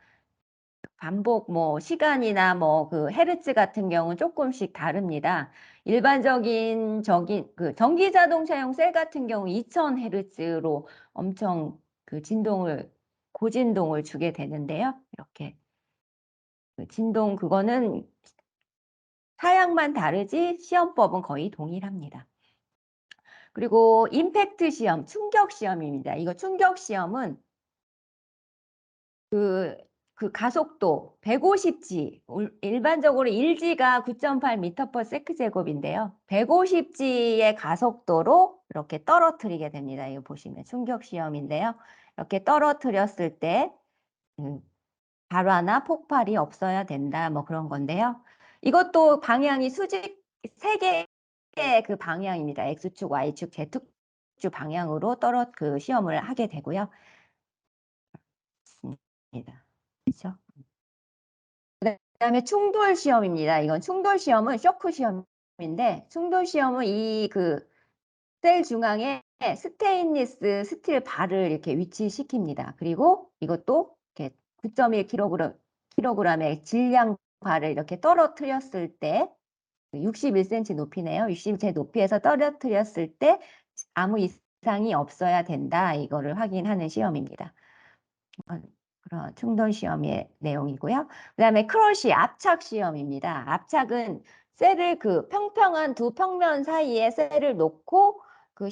뭐 시간이나 뭐 헤르츠 같은 경우는 조금씩 다릅니다. 일반적인 전기 자동차용 셀 같은 경우 2000Hz로 엄청 고진동을 주게 되는데요. 이렇게 그거는 사양만 다르지 시험법은 거의 동일합니다. 그리고 임팩트 시험, 충격 시험입니다. 이거 충격 시험은 그 가속도 150G, 일반적으로 1G가 9.8m/s 제곱인데요. 150G의 가속도로 이렇게 떨어뜨리게 됩니다. 이거 보시면 충격 시험인데요. 이렇게 떨어뜨렸을 때 발화나 폭발이 없어야 된다. 뭐 그런 건데요. 이것도 방향이 수직 3개의 그 방향입니다. X축, Y축, Z축 방향으로 시험을 하게 되고요. 그렇죠? 그다음에 충돌 시험입니다. 이건 충돌 시험은 쇼크 시험인데 충돌 시험은 이 셀 중앙에 스테인리스 스틸 바를 이렇게 위치시킵니다. 그리고 이것도 이렇게 9.1kg의 질량 바를 이렇게 떨어뜨렸을 때 61cm 높이네요. 60cm 높이에서 떨어뜨렸을 때 아무 이상이 없어야 된다. 이거를 확인하는 시험입니다. 그런 충돌 시험의 내용이고요. 그다음에 크러쉬 압착 시험입니다. 압착은 셀을 그 평평한 두 평면 사이에 셀을 놓고 그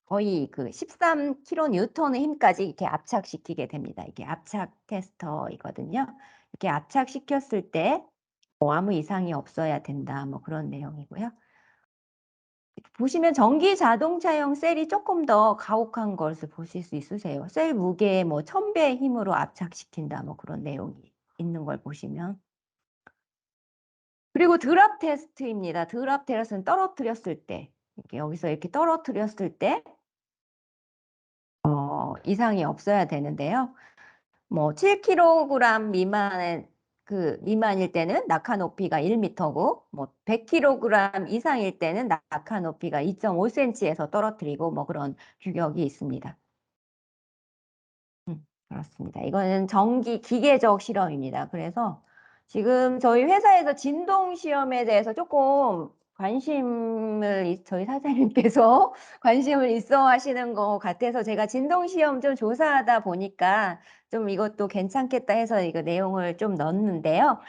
거의 그 13kN의 힘까지 이렇게 압착시키게 됩니다. 이게 압착 테스터이거든요. 이렇게 압착시켰을 때 아무 이상이 없어야 된다. 뭐 그런 내용이고요. 보시면 전기 자동차용 셀이 조금 더 가혹한 것을 보실 수 있으세요. 셀 무게의 뭐 1000배의 힘으로 압착시킨다. 뭐 그런 내용이 있는 걸 보시면. 그리고 드랍 테스트입니다. 드랍 테스트는 떨어뜨렸을 때, 이렇게 여기서 이렇게 떨어뜨렸을 때, 이상이 없어야 되는데요. 뭐 7kg 미만일 때는 낙하 높이가 1m고, 뭐 100kg 이상일 때는 낙하 높이가 2.5cm에서 떨어뜨리고 뭐 그런 규격이 있습니다. 그렇습니다. 이거는 기계적 실험입니다. 그래서 지금 저희 회사에서 진동 시험에 대해서 조금 저희 사장님께서 관심을 있어 하시는 것 같아서 제가 진동 시험 좀 조사하다 보니까 좀 이것도 괜찮겠다 해서 이거 내용을 좀 넣었는데요.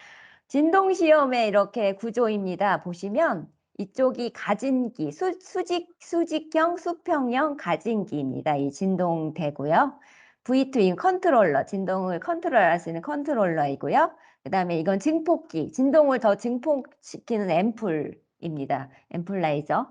진동 시험의 이렇게 구조입니다. 보시면 이쪽이 가진기, 수직형, 수평형 가진기입니다. 이 진동대고요. V2인 컨트롤러, 진동을 컨트롤할 수 있는 컨트롤러이고요. 그 다음에 이건 증폭기, 진동을 더 증폭시키는 앰플입니다. 앰플라이저,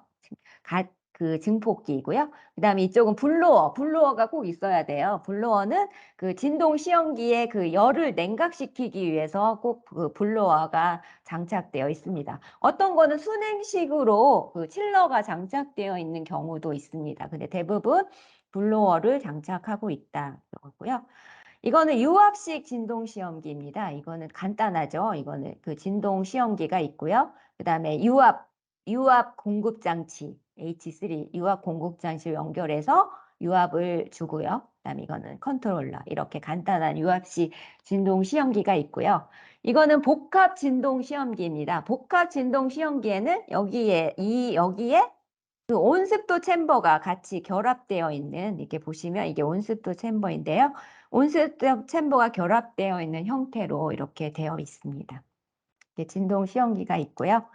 그 증폭기이고요. 그 다음에 이쪽은 블로어가 꼭 있어야 돼요. 블로어는 그 진동 시험기에 그 열을 냉각시키기 위해서 꼭 그 블로어가 장착되어 있습니다. 어떤 거는 순행식으로 그 칠러가 장착되어 있는 경우도 있습니다. 근데 대부분 블로어를 장착하고 있다. 그거고요. 이거는 유압식 진동 시험기입니다. 이거는 간단하죠. 이거는 그 진동 시험기가 있고요. 그 다음에 유압 공급 장치 H3 유압 공급 장치를 연결해서 유압을 주고요. 그다음에 이거는 컨트롤러 이렇게 간단한 유압식 진동 시험기가 있고요. 이거는 복합 진동 시험기입니다. 복합 진동 시험기에는 여기에 그 온습도 챔버가 같이 결합되어 있는 이렇게 보시면 이게 온습도 챔버인데요. 온습도 챔버가 결합되어 있는 형태로 이렇게 되어 있습니다. 이렇게 진동 시험기가 있고요.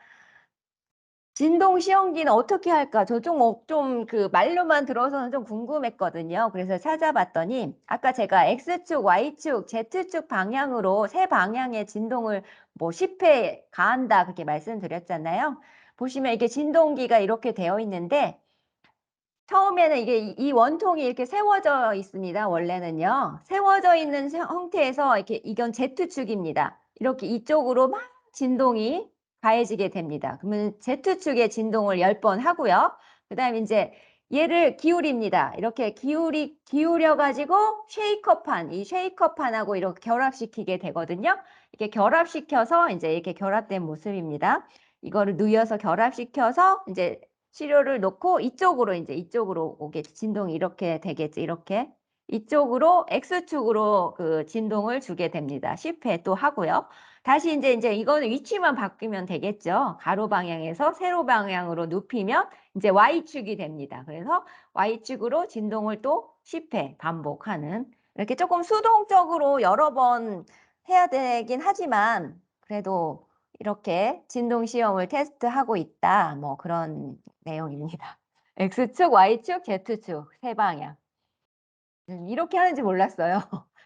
진동 시험기는 어떻게 할까? 저 좀 그 말로만 들어서는 좀 궁금했거든요. 그래서 찾아봤더니 아까 제가 X축, Y축, Z축 방향으로 세 방향의 진동을 뭐 10회 가한다 그렇게 말씀드렸잖아요. 보시면 이게 진동기가 이렇게 되어 있는데 처음에는 이게 이 원통이 이렇게 세워져 있습니다. 원래는요. 세워져 있는 형태에서 이건 Z축입니다. 이렇게 이쪽으로 막 진동이 가해지게 됩니다. 그러면 Z축의 진동을 10번 하고요. 그 다음에 이제 얘를 기울입니다. 이렇게 기울여가지고 이 쉐이커판하고 이렇게 결합시키게 되거든요. 이렇게 결합시켜서 이제 이렇게 결합된 모습입니다. 이거를 누여서 결합시켜서 이제 치료를 놓고 이쪽으로 오겠지. 진동이 이렇게 되겠지. 이렇게. 이쪽으로 X축으로 그 진동을 주게 됩니다. 10회 또 하고요. 다시 이제 이거는 위치만 바뀌면 되겠죠. 가로 방향에서 세로 방향으로 눕히면 이제 Y축이 됩니다. 그래서 Y축으로 진동을 또 10회 반복하는 이렇게 조금 수동적으로 여러 번 해야 되긴 하지만 그래도 이렇게 진동 시험을 테스트하고 있다. 뭐 그런 내용입니다. X축, Y축, Z축 세 방향. 이렇게 하는지 몰랐어요.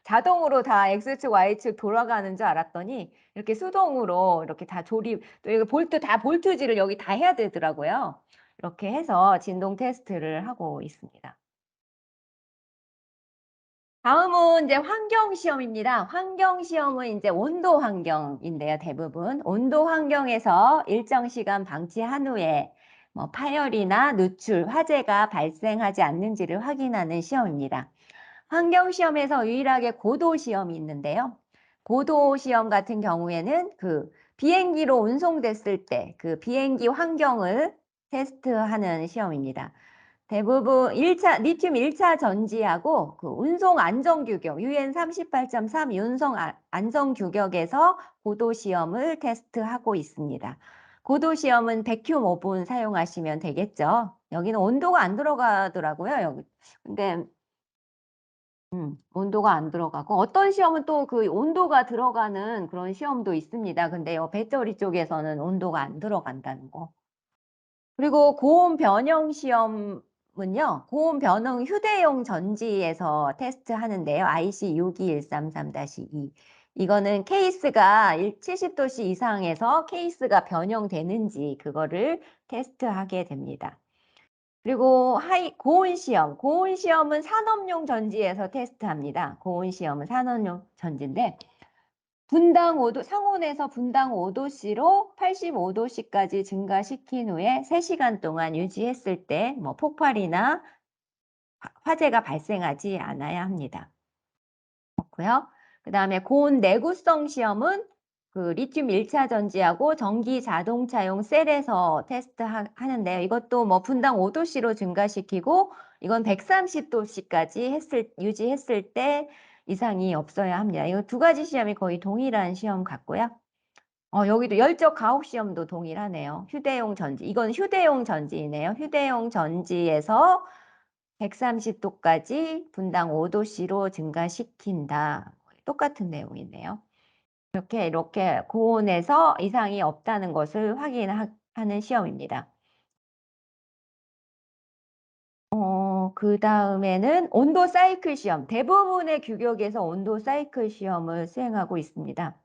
자동으로 다 X축, Y축 돌아가는 줄 알았더니 이렇게 수동으로 이렇게 다 조립, 또 이거 볼트지를 여기 다 해야 되더라고요. 이렇게 해서 진동 테스트를 하고 있습니다. 다음은 이제 환경 시험입니다. 환경 시험은 이제 온도 환경인데요, 대부분. 온도 환경에서 일정 시간 방치한 후에 뭐 파열이나 누출, 화재가 발생하지 않는지를 확인하는 시험입니다. 환경 시험에서 유일하게 고도 시험이 있는데요. 고도 시험 같은 경우에는 그 비행기로 운송됐을 때 그 비행기 환경을 테스트하는 시험입니다. 대부분 리튬 1차 전지하고 그 운송 안전 규격, UN 38.3 운송 안전 규격에서 고도 시험을 테스트하고 있습니다. 고도 시험은 백큐 오븐 사용하시면 되겠죠. 여기는 온도가 안 들어가더라고요. 여기. 근데 온도가 안 들어가고 어떤 시험은 또 그 온도가 들어가는 그런 시험도 있습니다. 근데 배터리 쪽에서는 온도가 안 들어간다는 거. 그리고 고온 변형 시험은요. 고온 변형 휴대용 전지에서 테스트하는데요. IC 62133-2. 이거는 케이스가 70도씨 이상에서 케이스가 변형되는지 그거를 테스트하게 됩니다. 그리고 고온 시험. 고온 시험은 산업용 전지에서 테스트합니다. 고온 시험은 산업용 전지인데 분당 5도, 상온에서 분당 5도씨로 85도씨까지 증가시킨 후에 3시간 동안 유지했을 때 뭐 폭발이나 화재가 발생하지 않아야 합니다. 그렇고요. 그다음에 고온 내구성 시험은 그 리튬 1차 전지하고 전기 자동차용 셀에서 테스트하는데요. 이것도 뭐 분당 5도씨로 증가시키고 이건 130도씨까지 유지했을 때 이상이 없어야 합니다. 이거 두 가지 시험이 거의 동일한 시험 같고요. 여기도 열적 가혹 시험도 동일하네요. 휴대용 전지. 이건 휴대용 전지이네요. 휴대용 전지에서 130도까지 분당 5도씨로 증가시킨다. 똑같은 내용이네요. 이렇게 고온에서 이상이 없다는 것을 확인하는 시험입니다. 그 다음에는 온도 사이클 시험. 대부분의 규격에서 온도 사이클 시험을 수행하고 있습니다.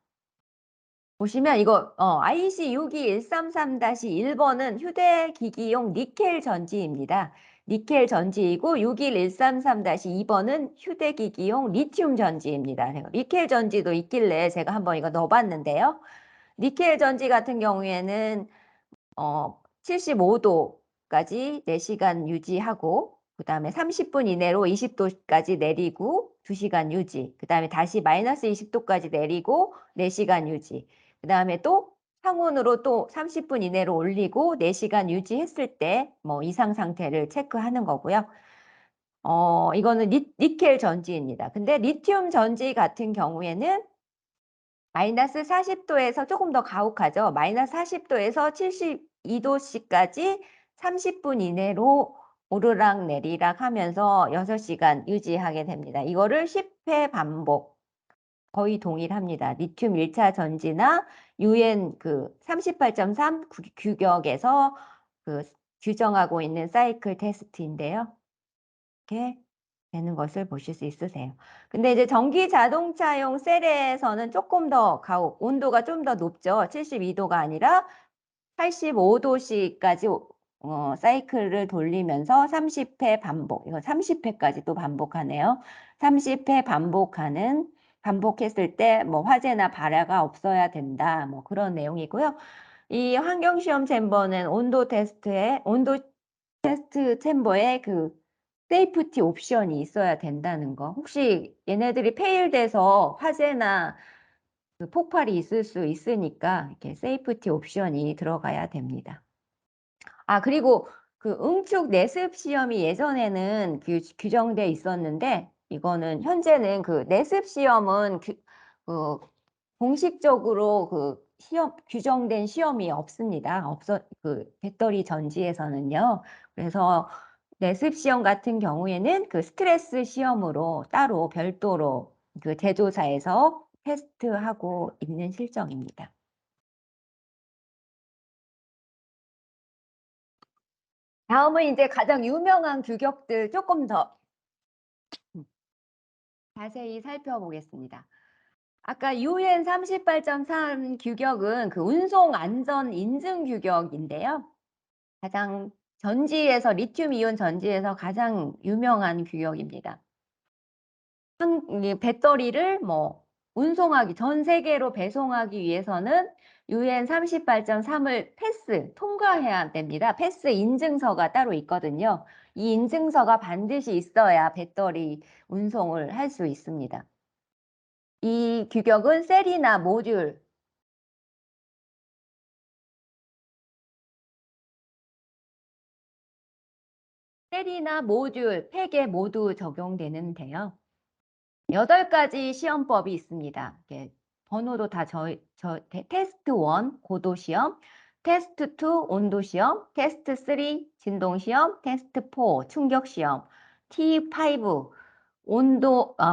보시면 이거 IC 62133-1번은 휴대기기용 니켈 전지입니다. 니켈 전지이고 61133-2번은 휴대기기용 리튬 전지입니다. 니켈 전지도 있길래 제가 한번 이거 넣어봤는데요. 니켈 전지 같은 경우에는 75도까지 4시간 유지하고 그 다음에 30분 이내로 20도까지 내리고 2시간 유지. 그 다음에 다시 마이너스 20도까지 내리고 4시간 유지. 그 다음에 또 상온으로 또 30분 이내로 올리고 4시간 유지했을 때 뭐 이상 상태를 체크하는 거고요. 이거는 니켈 전지입니다. 근데 리튬 전지 같은 경우에는 마이너스 40도에서 조금 더 가혹하죠. 마이너스 40도에서 72도씨까지 30분 이내로 오르락 내리락 하면서 6시간 유지하게 됩니다. 이거를 10회 반복 거의 동일합니다. 리튬 1차 전지나 UN 그 38.3 규격에서 그 규정하고 있는 사이클 테스트인데요. 이렇게 되는 것을 보실 수 있으세요. 근데 이제 전기 자동차용 셀에서는 조금 더 가혹, 온도가 좀 더 높죠. 72도가 아니라 85도씨까지 사이클을 돌리면서 30회 반복, 이거 30회까지 또 반복하네요. 30회 반복했을 때 뭐 화재나 발화가 없어야 된다. 뭐 그런 내용이고요. 이 환경시험 챔버는 온도 테스트 챔버에 그 세이프티 옵션이 있어야 된다는 거. 혹시 얘네들이 페일돼서 화재나 그 폭발이 있을 수 있으니까 이렇게 세이프티 옵션이 들어가야 됩니다. 그리고 그 응축 내습 시험이 예전에는 규정돼 있었는데 이거는 현재는 그 내습 시험은 공식적으로 그 규정된 시험이 없습니다. 그 배터리 전지에서는요. 그래서 내습 시험 같은 경우에는 그 스트레스 시험으로 따로 별도로 그 제조사에서 테스트하고 있는 실정입니다. 다음은 이제 가장 유명한 규격들 조금 더 자세히 살펴보겠습니다. 아까 UN 38.3 규격은 그 운송 안전 인증 규격인데요. 가장 전지에서 리튬 이온 전지에서 가장 유명한 규격입니다. 배터리를 뭐 운송하기 전 세계로 배송하기 위해서는 UN 38.3을 통과해야 됩니다. 패스 인증서가 따로 있거든요. 이 인증서가 반드시 있어야 배터리 운송을 할 수 있습니다. 이 규격은 셀이나 모듈, 팩에 모두 적용되는데요. 8가지 시험법이 있습니다. 번호도 다 테스트 1 고도 시험, 테스트 2 온도 시험, 테스트 3 진동 시험, 테스트 4 충격 시험, T5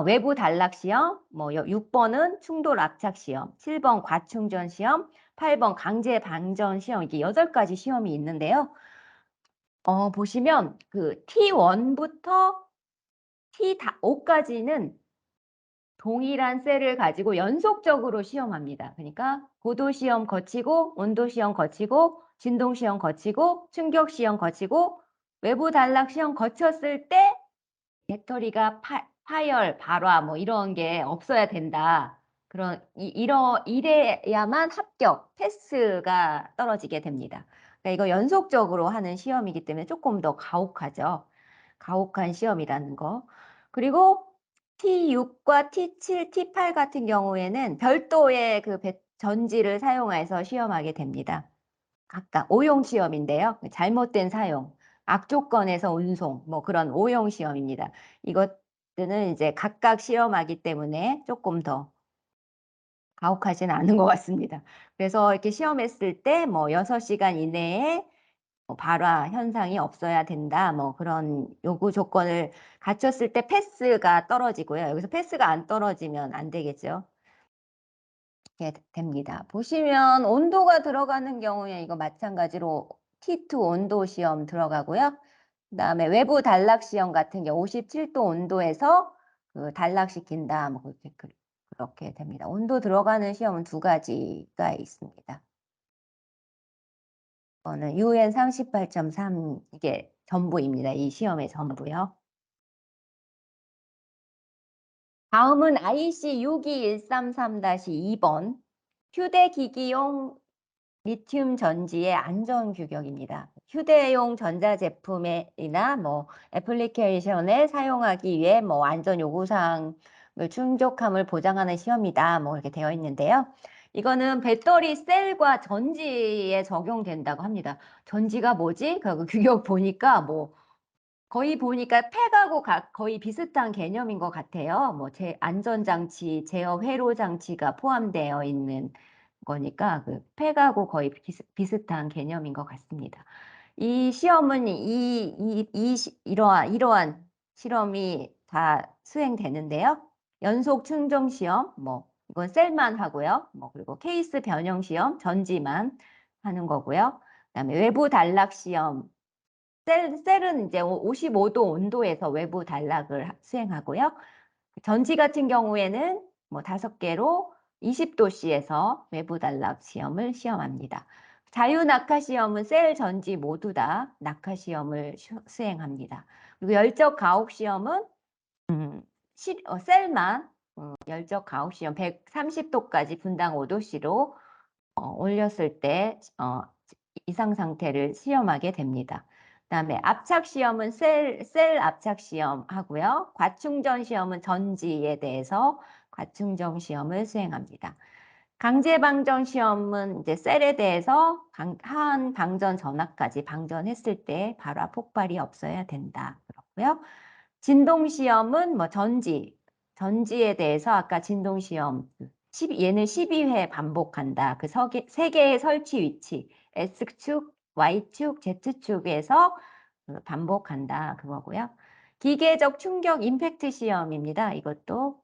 외부 단락 시험, 6번은 충돌 압착 시험, 7번 과충전 시험, 8번 강제 방전 시험, 이게 8가지 시험이 있는데요. 보시면 그 T1부터 T5까지는 동일한 셀을 가지고 연속적으로 시험합니다. 그러니까 고도 시험 거치고 온도 시험 거치고 진동 시험 거치고 충격 시험 거치고 외부 단락 시험 거쳤을 때 배터리가 파열, 발화 뭐 이런 게 없어야 된다. 이래야만 합격, 패스가 떨어지게 됩니다. 그러니까 이거 연속적으로 하는 시험이기 때문에 조금 더 가혹하죠. 가혹한 시험이라는 거. 그리고 T6과 T7, T8 같은 경우에는 별도의 그 전지를 사용해서 시험하게 됩니다. 각각 오용 시험인데요. 잘못된 사용, 악조건에서 운송, 뭐 그런 오용 시험입니다. 이것들은 이제 각각 시험하기 때문에 조금 더 가혹하지는 않은 것 같습니다. 그래서 이렇게 시험했을 때 뭐 6시간 이내에 발화 현상이 없어야 된다. 뭐 그런 요구 조건을 갖췄을 때 패스가 떨어지고요. 여기서 패스가 안 떨어지면 안 되겠죠. 이렇게 됩니다. 보시면 온도가 들어가는 경우에 이거 마찬가지로 T2 온도 시험 들어가고요. 그다음에 외부 단락 시험 같은 경우 57도 온도에서 그 단락시킨다. 뭐 그렇게 됩니다. 온도 들어가는 시험은 2가지가 있습니다. 이거는 UN 38.3 이게 전부입니다. 이 시험의 전부요. 다음은 IC 62133-2번 휴대기기용 리튬 전지의 안전 규격입니다. 휴대용 전자제품이나 뭐 애플리케이션에 사용하기 위해 뭐 안전 요구사항을 충족함을 보장하는 시험이다. 뭐 이렇게 되어 있는데요. 이거는 배터리 셀과 전지에 적용된다고 합니다. 전지가 뭐지? 그 규격 보니까 뭐 거의 보니까 팩하고 거의 비슷한 개념인 것 같아요. 뭐 안전장치, 제어 회로 장치가 포함되어 있는 거니까 그 팩하고 거의 비슷한 개념인 것 같습니다. 이 시험은 이러한 실험이 다 수행되는데요. 연속 충전 시험, 뭐 이건 셀만 하고요. 뭐 그리고 케이스 변형 시험, 전지만 하는 거고요. 그다음에 외부 단락 시험. 셀은 이제 55도 온도에서 외부 단락을 수행하고요. 전지 같은 경우에는 뭐 5개로 20도씨에서 외부 단락 시험을 시험합니다. 자유 낙하 시험은 셀 전지 모두 다 낙하 시험을 수행합니다. 그리고 열적 가혹 시험은 셀만 열적 가혹 시험 130도까지 분당 5도씨로 올렸을 때 이상 상태를 시험하게 됩니다. 그다음에 압착 시험은 셀 압착 시험 하고요. 과충전 시험은 전지에 대해서 과충전 시험을 수행합니다. 강제 방전 시험은 이제 셀에 대해서 하한 방전 전압까지 방전했을 때 발화 폭발이 없어야 된다. 그렇고요. 진동 시험은 뭐 전지에 대해서 아까 진동 시험 얘는 12회 반복한다. 그 3개의 설치 위치 X축, Y축, Z축에서 반복한다. 그거고요. 기계적 충격 임팩트 시험입니다. 이것도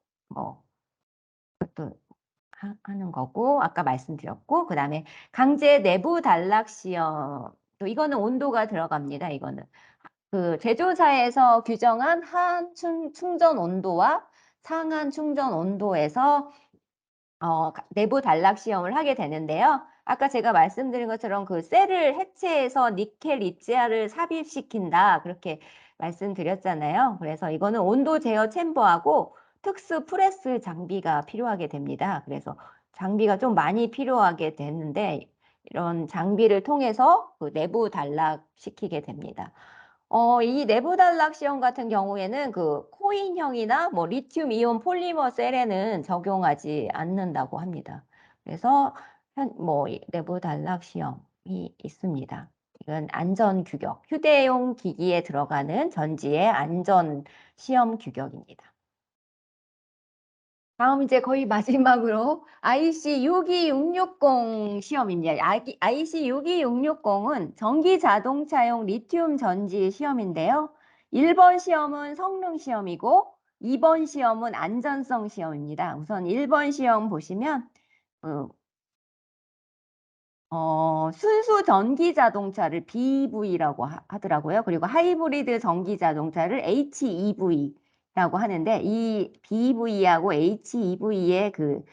하는 거고 아까 말씀드렸고 그다음에 강제 내부 단락 시험 또 이거는 온도가 들어갑니다. 이거는 그 제조사에서 규정한 하한 충전 온도와 상한 충전 온도에서 내부 단락 시험을 하게 되는데요. 아까 제가 말씀드린 것처럼 그 셀을 해체해서 니켈 리치아를 삽입시킨다. 그렇게 말씀드렸잖아요. 그래서 이거는 온도 제어 챔버하고 특수 프레스 장비가 필요하게 됩니다. 그래서 장비가 좀 많이 필요하게 되는데 이런 장비를 통해서 그 내부 단락 시키게 됩니다. 이 내부 단락 시험 같은 경우에는 그 코인형이나 뭐 리튬 이온 폴리머 셀에는 적용하지 않는다고 합니다. 그래서 내부 단락 시험이 있습니다. 이건 안전 규격, 휴대용 기기에 들어가는 전지의 안전 시험 규격입니다. 다음 이제 거의 마지막으로 IC 62660 시험입니다. IC 62660은 전기 자동차용 리튬 전지 시험인데요. 1번 시험은 성능 시험이고 2번 시험은 안전성 시험입니다. 우선 1번 시험 보시면 순수 전기 자동차를 BEV라고 하더라고요. 그리고 하이브리드 전기 자동차를 HEV라고 하는데 이 BEV하고 HEV의 그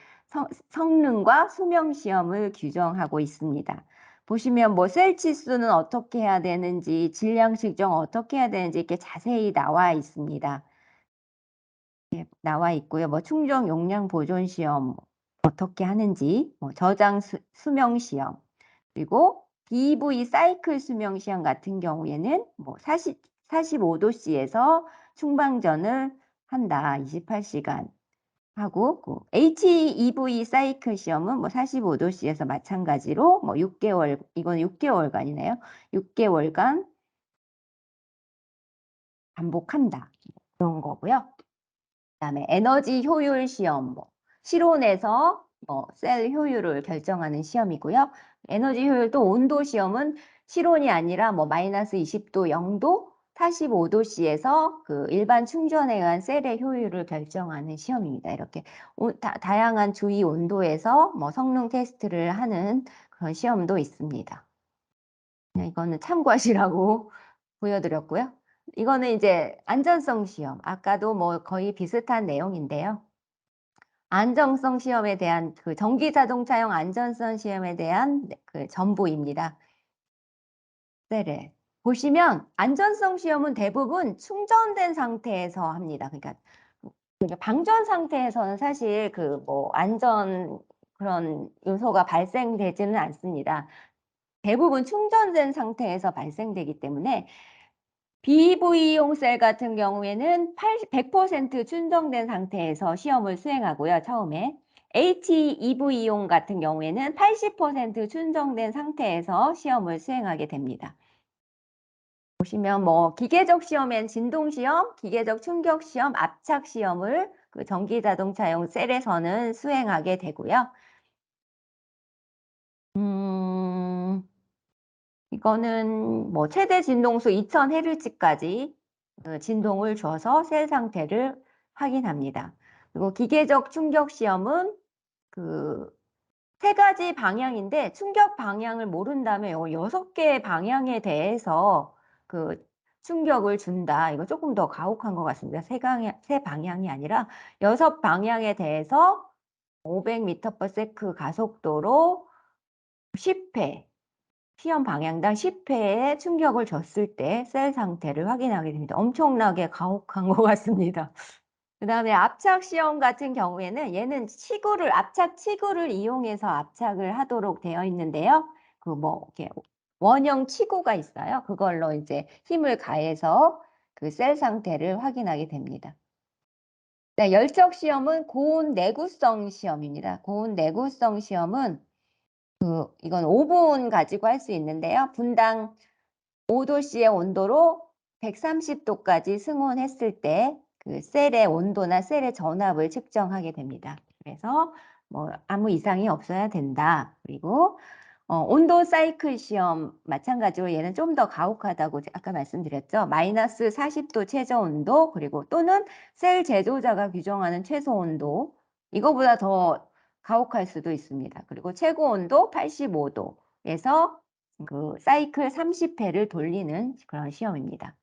성능과 수명 시험을 규정하고 있습니다. 보시면 뭐 셀 치수는 어떻게 해야 되는지, 질량 측정 어떻게 해야 되는지 이렇게 자세히 나와 있습니다. 나와 있고요. 뭐 충전 용량 보존 시험 어떻게 하는지, 뭐 저장 수명 시험, 그리고 BEV 사이클 수명 시험 같은 경우에는 뭐 45도씨에서 충방전을 한다. 28시간 하고 그 HEV 사이클 시험은 뭐 45도씨에서 마찬가지로 뭐 6개월, 이건 6개월간이네요. 6개월간 반복한다. 그런 거고요. 그다음에 에너지 효율 시험, 뭐 실온에서 셀 효율을 결정하는 시험이고요. 에너지 효율 또 온도 시험은 실온이 아니라 뭐 마이너스 20도, 0도, 45도씨에서 그 일반 충전에 의한 셀의 효율을 결정하는 시험입니다. 이렇게 다양한 주위 온도에서 뭐 성능 테스트를 하는 그런 시험도 있습니다. 이거는 참고하시라고 보여드렸고요. 이거는 이제 안전성 시험. 아까도 뭐 거의 비슷한 내용인데요. 안정성 시험에 대한 그 전기 자동차용 안전성 시험에 대한 그 전부입니다. 셀에 보시면 안전성 시험은 대부분 충전된 상태에서 합니다. 그러니까 방전 상태에서는 사실 그 뭐 안전 그런 요소가 발생되지는 않습니다. 대부분 충전된 상태에서 발생되기 때문에 BEV용 셀 같은 경우에는 100% 충전된 상태에서 시험을 수행하고요. 처음에 HEV용 같은 경우에는 80% 충전된 상태에서 시험을 수행하게 됩니다. 보시면 뭐 기계적 시험엔 진동 시험, 기계적 충격 시험, 압착 시험을 그 전기 자동차용 셀에서는 수행하게 되고요. 이거는 뭐 최대 진동수 2000Hz까지 진동을 줘서 셀 상태를 확인합니다. 그리고 기계적 충격 시험은 그 3가지 방향인데 충격 방향을 모른다면 6개의 방향에 대해서 그 충격을 준다. 이거 조금 더 가혹한 것 같습니다. 세 방향이 아니라 6방향에 대해서 500m/s 가속도로 10회 시험 방향당 10회의 충격을 줬을 때 셀 상태를 확인하게 됩니다. 엄청나게 가혹한 것 같습니다. 그 다음에 압착 시험 같은 경우에는 얘는 압착 치구를 이용해서 압착을 하도록 되어 있는데요. 그 뭐 이렇게 원형 치구가 있어요. 그걸로 이제 힘을 가해서 그 셀 상태를 확인하게 됩니다. 네, 열척 시험은 고온 내구성 시험입니다. 고온 내구성 시험은 이건 오븐 가지고 할 수 있는데요. 분당 5도씨의 온도로 130도까지 승온했을 때 그 셀의 온도나 셀의 전압을 측정하게 됩니다. 그래서 뭐 아무 이상이 없어야 된다. 그리고 온도 사이클 시험 마찬가지로 얘는 좀 더 가혹하다고 아까 말씀드렸죠. 마이너스 40도 최저 온도 그리고 또는 셀 제조자가 규정하는 최소 온도 이거보다 더 가혹할 수도 있습니다. 그리고 최고 온도 85도에서 그 사이클 30회를 돌리는 그런 시험입니다.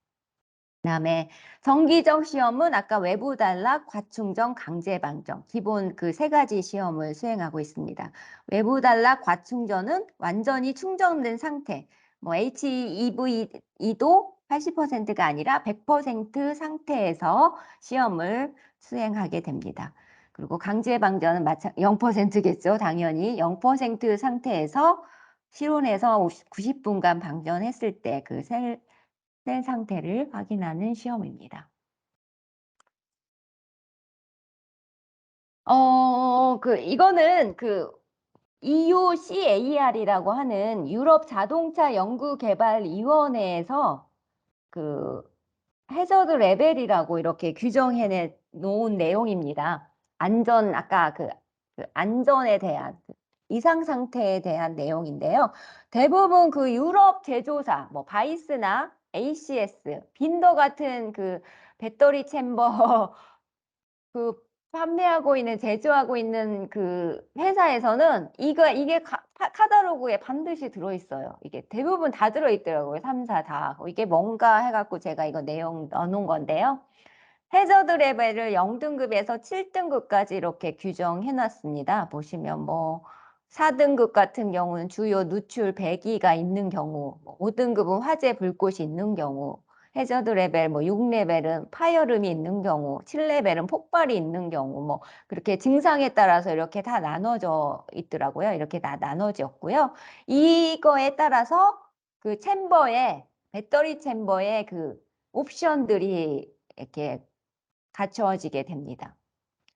그다음에 정기적 시험은 아까 외부 단락, 과충전, 강제 방전 기본 그 3가지 시험을 수행하고 있습니다. 외부 단락, 과충전은 완전히 충전된 상태, 뭐 HEV도 80%가 아니라 100% 상태에서 시험을 수행하게 됩니다. 그리고 강제 방전은 0%겠죠. 당연히 0% 상태에서 실온에서 90분간 방전했을 때 그 셀 상태를 확인하는 시험입니다. 이거는 그 EUCAR이라고 하는 유럽 자동차 연구 개발 위원회에서 그 해저드 레벨이라고 이렇게 규정해 놓은 내용입니다. 아까 그 안전에 대한 이상 상태에 대한 내용인데요. 대부분 그 유럽 제조사, 뭐 바이스나 ACS, 빈더 같은 그 배터리 챔버 그 판매하고 있는 제조하고 있는 그 회사에서는 이게 카탈로그에 반드시 들어있어요. 이게 대부분 다 들어있더라고요. 3사 다. 이게 뭔가 해갖고 제가 이거 내용 넣어놓은 건데요. 해저드 레벨을 0등급에서 7등급까지 이렇게 규정해 놨습니다. 보시면 뭐 4등급 같은 경우는 주요 누출 배기가 있는 경우, 5등급은 화재 불꽃이 있는 경우, 해저드 레벨 뭐 6레벨은 파열음이 있는 경우, 7레벨은 폭발이 있는 경우, 뭐 그렇게 증상에 따라서 이렇게 다 나눠져 있더라고요. 이렇게 다 나눠졌고요. 이거에 따라서 그 배터리 챔버에 그 옵션들이 이렇게 갖춰지게 됩니다.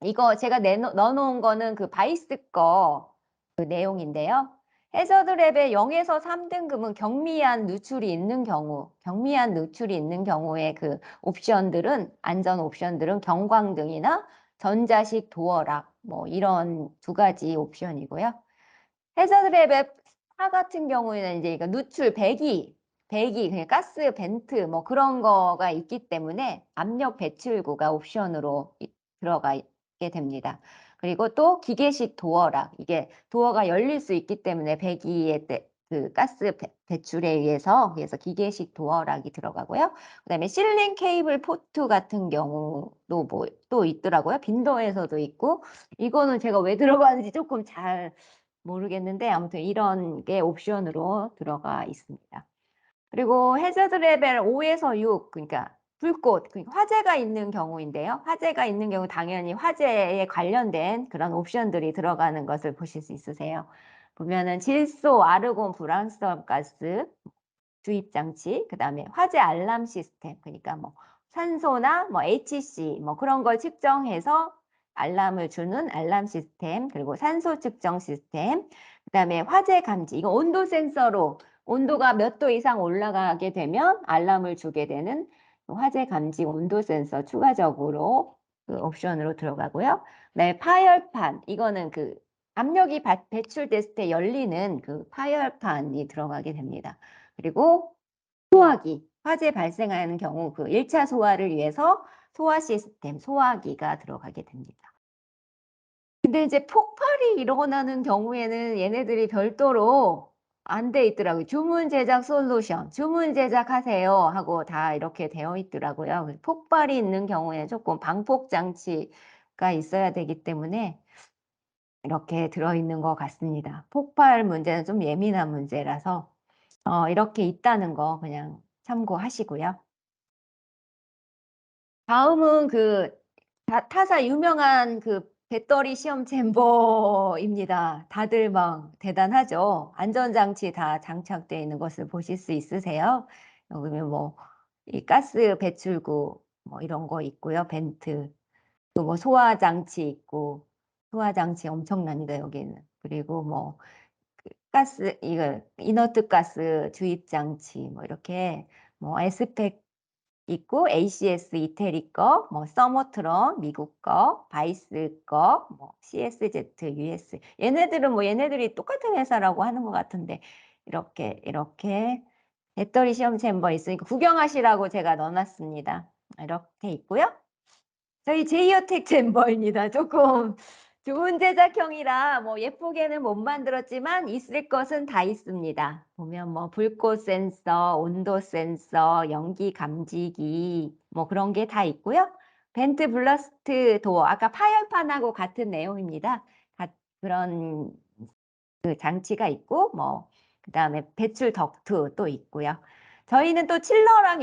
이거 제가 넣어놓은 거는 그 바이스 거 그 내용인데요. 해저드 랩의 0에서 3등급은 경미한 누출이 있는 경우에 그 옵션들은, 안전 옵션들은 경광등이나 전자식 도어락, 뭐 이런 두 가지 옵션이고요. 해저드 랩의 4 같은 경우에는 이제 이거 누출 그냥 가스 벤트 뭐 그런 거가 있기 때문에 압력 배출구가 옵션으로 들어가게 됩니다. 그리고 또 기계식 도어락, 이게 도어가 열릴 수 있기 때문에 배기의 그 가스 배출에 의해서, 그래서 기계식 도어락이 들어가고요. 그다음에 실링 케이블 포트 같은 경우도 뭐 또 있더라고요. 빈도에서도 있고, 이거는 제가 왜 들어가는지 조금 잘 모르겠는데 아무튼 이런 게 옵션으로 들어가 있습니다. 그리고 해저드 레벨 5에서 6, 그러니까 불꽃, 그러니까 화재가 있는 경우인데요. 화재가 있는 경우 당연히 화재에 관련된 그런 옵션들이 들어가는 것을 보실 수 있으세요. 보면은 질소, 아르곤, 불완성 가스 주입 장치, 그다음에 화재 알람 시스템, 그러니까 뭐 산소나 뭐 HC 뭐 그런 걸 측정해서 알람을 주는 알람 시스템, 그리고 산소 측정 시스템, 그다음에 화재 감지, 이거 온도 센서로 온도가 몇 도 이상 올라가게 되면 알람을 주게 되는 화재 감지 온도 센서 추가적으로 그 옵션으로 들어가고요. 그다음에 파열판, 이거는 그 압력이 배출됐을 때 열리는 그 파열판이 들어가게 됩니다. 그리고 소화기, 화재 발생하는 경우 그 1차 소화를 위해서 소화 시스템, 소화기가 들어가게 됩니다. 근데 이제 폭발이 일어나는 경우에는 얘네들이 별도로 안 돼 있더라고요. 주문 제작 솔루션, 주문 제작하세요 하고 다 이렇게 되어 있더라고요. 폭발이 있는 경우에 조금 방폭 장치가 있어야 되기 때문에 이렇게 들어있는 것 같습니다. 폭발 문제는 좀 예민한 문제라서 이렇게 있다는 거 그냥 참고하시고요. 다음은 그 타사 유명한 그 배터리 시험 챔버입니다. 다들 막 대단하죠. 안전장치 다 장착되어 있는 것을 보실 수 있으세요. 여기 뭐 이 가스 배출구 뭐 이런 거 있고요. 벤트, 또 뭐 소화장치 있고, 소화장치 엄청납니다. 여기는. 그리고 뭐 이거 이너트 가스 주입 장치 뭐 이렇게 뭐 에스펙 있고, ACS 이태리 거, 뭐 서머트론 미국 거, 바이스 거, 뭐 CSZ US, 얘네들이 똑같은 회사라고 하는 것 같은데 이렇게 배터리 시험 챔버 있으니까 구경하시라고 제가 넣어놨습니다. 이렇게 있고요. 저희 제이어텍 챔버입니다. 조금 좋은 제작형이라 뭐 예쁘게는 못 만들었지만 있을 것은 다 있습니다. 보면 뭐 불꽃 센서, 온도 센서, 연기 감지기 뭐 그런 게 다 있고요. 벤트 블러스트 도어, 아까 파열판하고 같은 내용입니다. 그런 그 장치가 있고 뭐 그다음에 배출 덕트 또 있고요. 저희는 또 칠러랑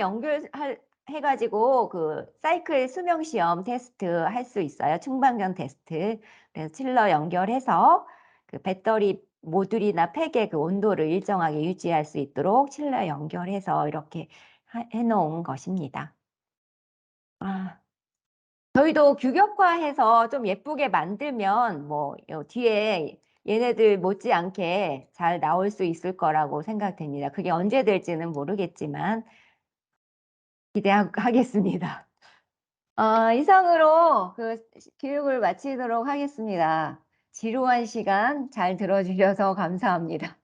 해가지고 그 사이클 수명 시험 테스트 할 수 있어요. 충방전 테스트. 그래서 칠러 연결해서 그 배터리 모듈이나 팩의 그 온도를 일정하게 유지할 수 있도록 칠러 연결해서 이렇게 해놓은 것입니다. 저희도 규격화해서 좀 예쁘게 만들면 뭐 뒤에 얘네들 못지않게 잘 나올 수 있을 거라고 생각됩니다. 그게 언제 될지는 모르겠지만 기대하겠습니다. 이상으로 그 교육을 마치도록 하겠습니다. 지루한 시간 잘 들어 주셔서 감사합니다.